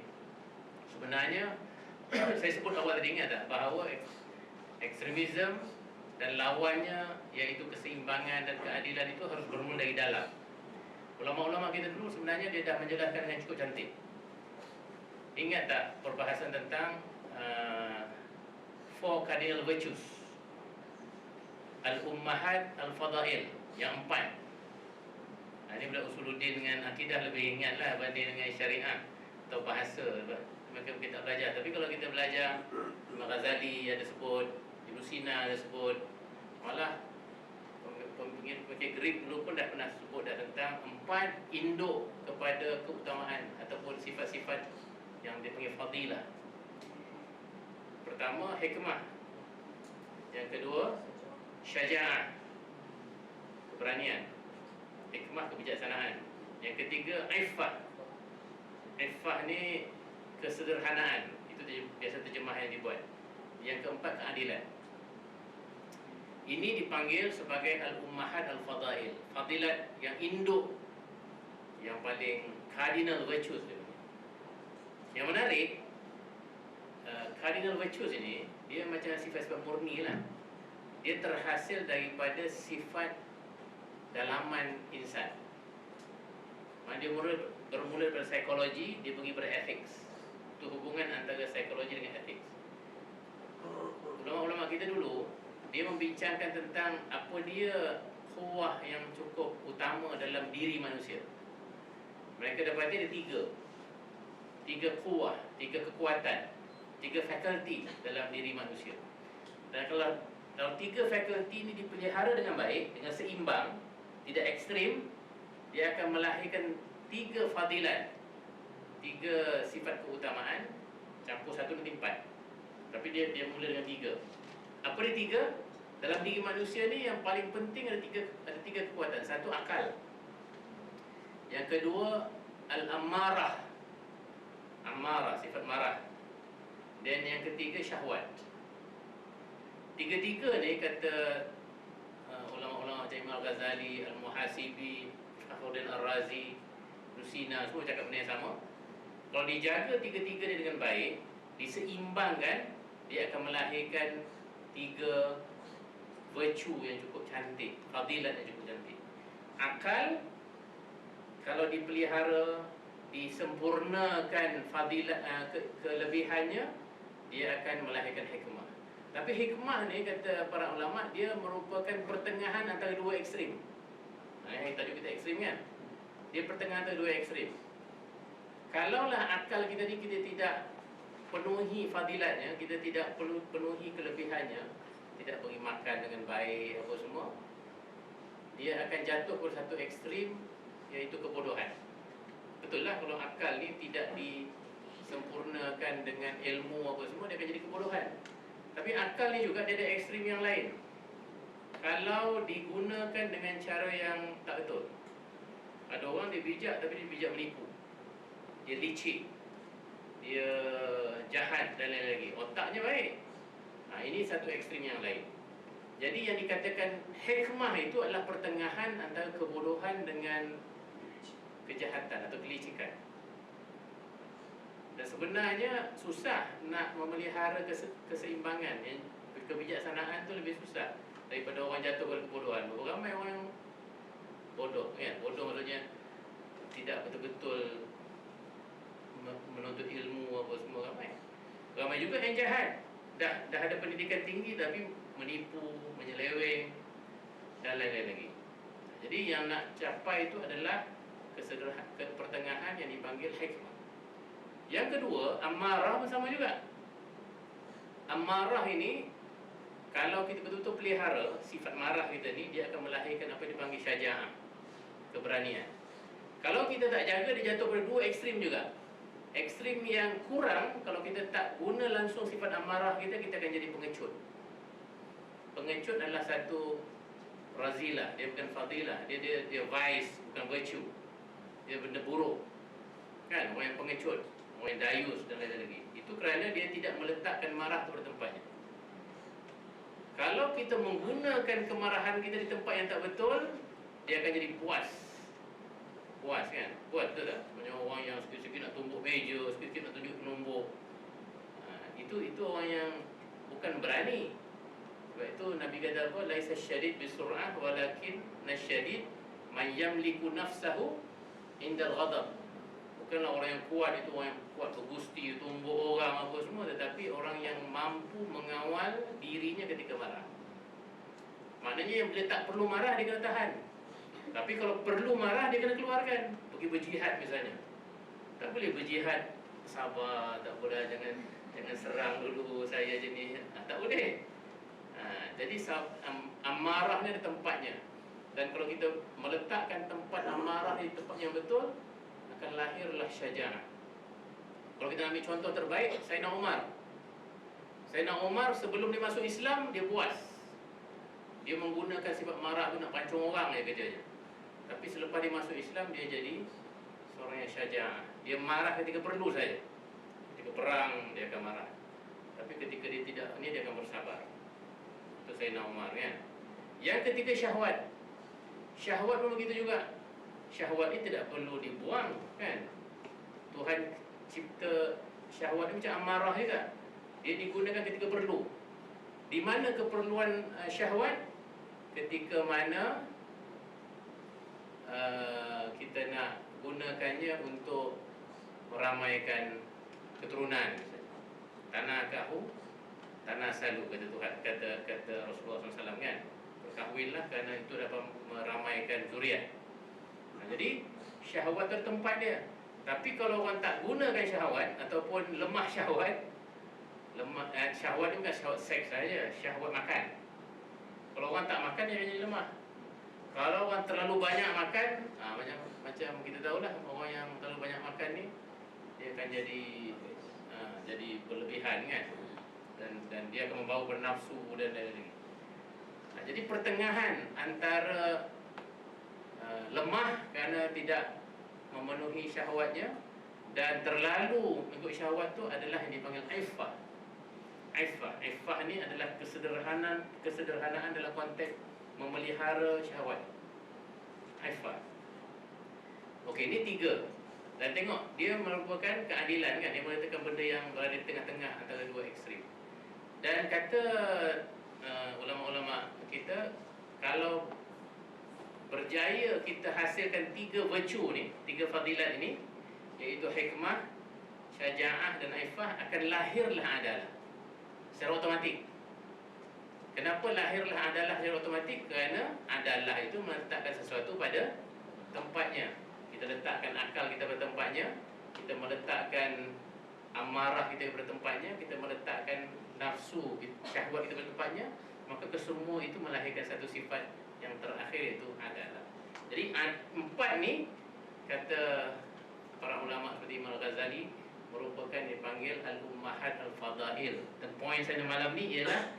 Sebenarnya saya sebut awal tadi, ingat tak, bahawa ekstremisme dan lawannya iaitu keseimbangan dan keadilan itu harus bermula dari dalam. Ulama-ulama kita dulu sebenarnya dia dah menjelaskan dengan cukup cantik. Ingat tak perbahasan tentang four cardinal virtues, Al-Ummahat, Al-Fadail, yang 4. Ini budak Usuluddin dengan akidah lebih ingat lah banding dengan syariah atau bahasa. Maka kita belajar. Tapi kalau kita belajar, Imam Ghazali ada sebut, Ibn Sina ada sebut, malah pemikir Greek dulu pun dah pernah sebut dah tentang 4 induk kepada keutamaan ataupun sifat-sifat yang dipanggil fadilah. Pertama, hikmah. Yang kedua, syaja'ah, keberanian. Hikmah, kebijaksanaan. Yang ketiga, iffah. Iffah ni kesederhanaan. Itu biasa terjemah yang dibuat. Yang keempat, keadilan. Ini dipanggil sebagai al-ummahat al-fadail, fadilat yang induk, yang paling cardinal virtues. Yang menarik, cardinal virtues ini dia macam sifat-sifat murni lah. Dia terhasil daripada sifat dalaman insan. Dia bermula daripada psikologi, dia pergi pada ethics. Itu hubungan antara psikologi dengan ethics. Ulama-ulama kita dulu, dia membincangkan tentang apa dia kuah yang cukup utama dalam diri manusia. Mereka dapati ada 3 kuah, 3 kekuatan, 3 faculty dalam diri manusia. Dan kalau 3 faculty ini dipelihara dengan baik, dengan seimbang, tidak ekstrim, dia akan melahirkan 3 fadilat, 3 sifat keutamaan, campur 1 nanti 4. Tapi dia mula dengan 3. Apa dia 3? Dalam diri manusia ni yang paling penting ada 3 kekuatan. Satu, akal. Yang kedua, al-ammarah, sifat marah. Dan yang ketiga, syahwat. 3 ni kata ulama-ulama macam Imam Ghazali, Al-Muhasibi, Fakhruddin Ar-Razi, Rusina, semua cakap benda yang sama. Kalau dijaga 3 ni dengan baik, diseimbangkan, dia akan melahirkan 3 virtue yang cukup cantik, fadilat yang cukup cantik. Akal, kalau dipelihara, disempurnakan fadilat kelebihannya, dia akan melahirkan hikmah. Tapi hikmah ni kata para ulama, dia merupakan pertengahan antara dua ekstrim. Yang tajuk kita ekstrim kan? Dia pertengahan antara dua ekstrim. Kalaulah akal kita ni kita tidak penuhi fadilatnya, kita tidak perlu penuhi kelebihannya, tidak beri makan dengan baik apa semua, dia akan jatuh pada satu ekstrim, iaitu kebodohan. Betul lah, kalau akal ni tidak disempurnakan dengan ilmu apa semua, dia akan jadi kebodohan. Tapi akal ni juga dia ada ekstrim yang lain. Kalau digunakan dengan cara yang tak betul. Ada orang dia bijak tapi dia bijak menipu, dia licik, dia jahat dan lain-lain lagi. Otaknya baik. Ini satu ekstrim yang lain. Jadi yang dikatakan hikmah itu adalah pertengahan antara kebodohan dengan kejahatan atau kelicikan. Dan sebenarnya susah nak memelihara keseimbangan. Kebijaksanaan tu lebih susah daripada orang jatuh pada kebodohan. Berapa ramai orang yang bodoh kan? Bodoh maksudnya tidak betul-betul menuntut ilmu apa semua, ramai. Ramai juga yang jahat. Dah ada pendidikan tinggi tapi menipu, menyeleweng dan lain-lain lagi. Jadi yang nak capai itu adalah pertengahan yang dipanggil hikmah. Yang kedua, amarah pun sama juga. Amarah ini, kalau kita betul-betul pelihara sifat marah kita ni, dia akan melahirkan apa yang dipanggil syaja'ah, keberanian. Kalau kita tak jaga, dia jatuh pada dua ekstrim juga. Ekstrim yang kurang, kalau kita tak guna langsung sifat amarah kita, kita akan jadi pengecut. Pengecut adalah satu razilah, dia bukan fadilah, dia vice, bukan virtue. Dia benda buruk. Kan, orang yang pengecut, orang yang dayus dan lain-lain lagi. Itu kerana dia tidak meletakkan marah pada tempatnya. Kalau kita menggunakan kemarahan kita di tempat yang tak betul, dia akan jadi puas. Puas kan? Puas betul tak? Macam orang yang sikit-sikit nak tumbuk meja, sikit-sikit nak tunjuk nombor. Itu orang yang bukan berani. Sebab itu Nabi kata apa? Laisa syadid bisur'ah walakin nasyadid man yamliku nafsahu indal ghadab. Bukanlah orang yang kuat itu orang yang kuat bergusti, tumbuk orang apa semua, tetapi orang yang mampu mengawal dirinya ketika marah. Maknanya yang bila tak perlu marah dia kena tahan. Tapi kalau perlu marah dia kena keluarkan. Pergi berjihad misalnya. Tak boleh berjihad sabar, tak boleh jangan serang dulu saya je ni. Tak boleh. Jadi amarah ni ada tempatnya. Dan kalau kita meletakkan tempat amarah di tempat yang betul, akan lahirlah syaja'ah. Kalau kita ambil contoh terbaik, Sayyidina Umar. Sayyidina Umar sebelum dia masuk Islam, dia puas. Dia menggunakan sifat marah tu nak pancung orang je kerjanya. Tapi selepas dia masuk Islam, dia jadi seorang yang syaja'ah. Dia marah ketika perlu saja. Ketika perang, dia akan marah. Tapi ketika dia tidak, dia akan bersabar. Itu Sayyidina Umar kan. Yang ketika syahwat. Syahwat pun begitu juga. Syahwat ni tidak perlu dibuang kan. Tuhan cipta syahwat ni macam amarah juga. Dia digunakan ketika perlu. Di mana keperluan syahwat? Ketika mana kita nak gunakannya untuk meramaikan keturunan. Tanakahu tanasalu, kata Tuhan, kata Rasulullah SAW kan. Berkahwinlah kerana itu dapat meramaikan zuriat. Jadi syahwat tertempat dia. Tapi kalau orang tak gunakan syahwat ataupun lemah syahwat, syahwat ni bukan syahwat seks saja, syahwat makan. Kalau orang tak makan, dia jadi lemah. Kalau orang terlalu banyak makan, macam kita tahulah, orang yang terlalu banyak makan ni, dia akan jadi berlebihan kan. Dan dia akan membawa bernafsu dan lain-lain. Jadi pertengahan antara lemah kerana tidak memenuhi syahwatnya dan terlalu mengikut syahwat tu adalah yang dipanggil iffah. Iffah ni adalah kesederhanaan dalam konteks memelihara syahwat. Iffah. Okey, ini 3. Dan tengok, dia merupakan keadilan kan. Dia meletakkan benda yang berada di tengah-tengah antara dua ekstrim. Dan kata ulama-ulama kita, kalau berjaya kita hasilkan 3 virtue ni, 3 fadilat ini, iaitu hikmah, syaja'ah dan iffah, akan lahirlah adalah secara automatik. Kenapa lahirlah adalah secara otomatik? Kerana adalah itu meletakkan sesuatu pada tempatnya. Kita letakkan akal kita pada tempatnya, kita meletakkan amarah kita pada tempatnya, kita meletakkan nafsu, syahwat kita pada tempatnya, maka kesemua itu melahirkan satu sifat yang terakhir, iaitu adalah. Jadi empat ni kata para ulama seperti Imam Ghazali merupakan dipanggil al-ummahat al-fadail. Dan poin saya malam ni ialah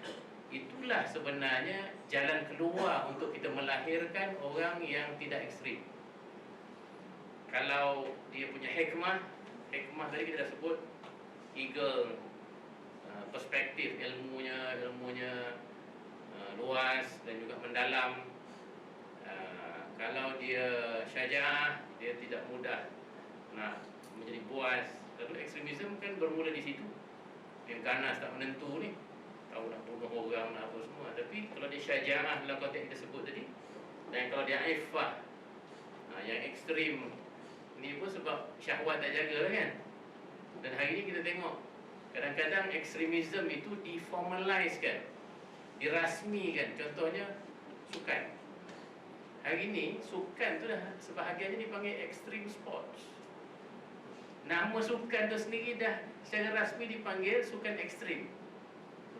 itulah sebenarnya jalan keluar untuk kita melahirkan orang yang tidak ekstrim. Kalau dia punya hikmah tadi kita dah sebut, eagle, perspektif ilmunya luas dan juga mendalam. Kalau dia syaja'ah, dia tidak mudah nak menjadi puas. Lalu ekstremisme kan bermula di situ. Yang ganas tak menentu ni, tahu nak bunuh orang, nak apa semua. Tapi kalau dia syaja'ah dalam konteks kita sebut tadi, dan kalau dia ifah, yang ekstrim ni pun sebab syahwat tak jaga lah kan. Dan hari ni kita tengok kadang-kadang ekstremisme itu diformalisekan, dirasmikan. Contohnya sukan. Hari ni sukan tu dah sebahagiannya dipanggil extreme sports. Nama sukan tu sendiri dah secara rasmi dipanggil sukan ekstrim.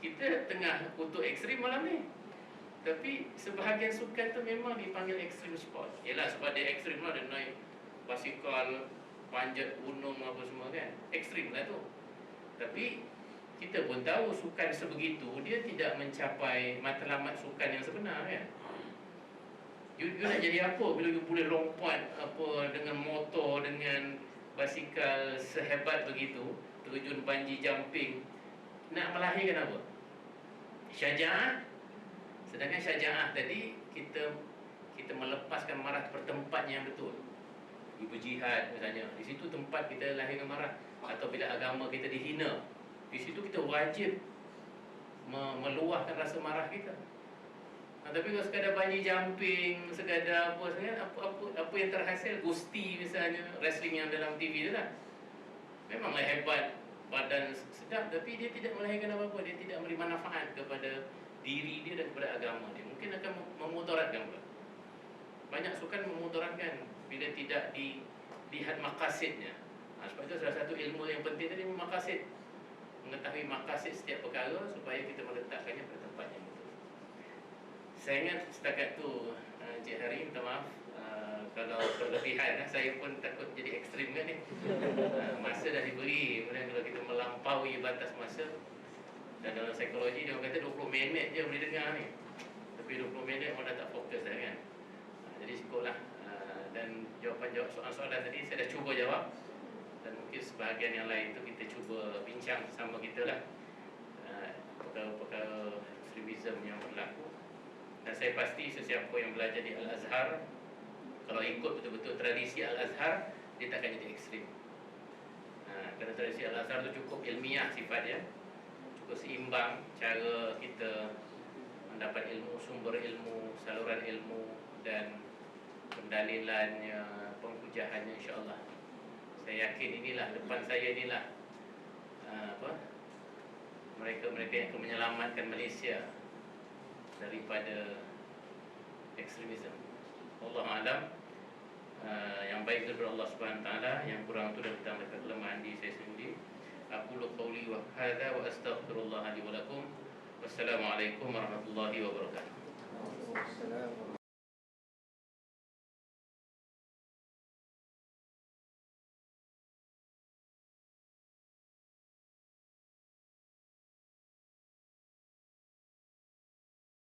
Kita tengah kutuk ekstrim malam ni, tapi sebahagian sukan tu memang dipanggil extreme sport. Yelah sebab dia ekstrim lah, dia naik basikal, panjat gunung apa semua kan. Ekstrim lah tu. Tapi kita pun tahu sukan sebegitu dia tidak mencapai matlamat sukan yang sebenar kan. You nak jadi apa bila you boleh lompat apa dengan motor, dengan basikal sehebat begitu, terjun bungee jumping? Nak melahirkan apa? Syaja'ah. Sedangkan syaja'ah tadi kita melepaskan marah bertempatnya yang betul. You berjihad misalnya, di situ tempat kita lahirkan marah. Atau bila agama kita dihina, di situ kita wajib meluahkan rasa marah kita. Tapi kalau sekadar bungee jumping, sekadar apa yang terhasil, gusti misalnya, wrestling yang dalam TV tu lah, memanglah hebat, badan sedap, tapi dia tidak melahirkan apa-apa. Dia tidak memberi manfaat kepada diri dia dan kepada agama dia. Mungkin akan memudaratkan pula. Banyak sukan memudaratkan bila tidak dilihat maqasidnya. Sebab itu salah satu ilmu yang penting tadi maqasid. Mengetahui maqasid setiap perkara supaya kita meletakkannya pada tempatnya betul. Saya ingat setakat tu Encik Hari, minta maaf kalau berlebihan. Saya pun takut jadi ekstrim kan ni. Masa dah diberi, kemudian kalau kita melampaui batas masa, dan dalam psikologi dia orang kata 20 minit je boleh dengar ni, tapi 20 minit orang dah tak fokus dah kan. Jadi cukuplah. Dan jawapan-jawab soalan-soalan tadi saya dah cuba jawab, dan mungkin sebahagian yang lain tu kita cuba bincang sama kita lah, perkara-perkara ekstremisme yang berlaku. Dan saya pasti sesiapa yang belajar di Al-Azhar, kalau ikut betul-betul tradisi Al-Azhar, dia takkan jadi ekstrim. Kerana tradisi Al-Azhar tu cukup ilmiah sifatnya, cukup seimbang cara kita mendapat ilmu, sumber ilmu, saluran ilmu, dan pendalilannya, penghujahannya, insya-Allah. Saya yakin inilah, depan saya inilah mereka-mereka yang akan menyelamatkan Malaysia daripada ekstremisme. Allah a'lam. Yang baik daripada Allah Subhanahu taala, yang kurang itu dari tanda kelemahan diri saya sendiri. Aqulu qawli wa hadza wa astaghfirullah li wa lakum. Wassalamualaikum warahmatullahi wabarakatuh.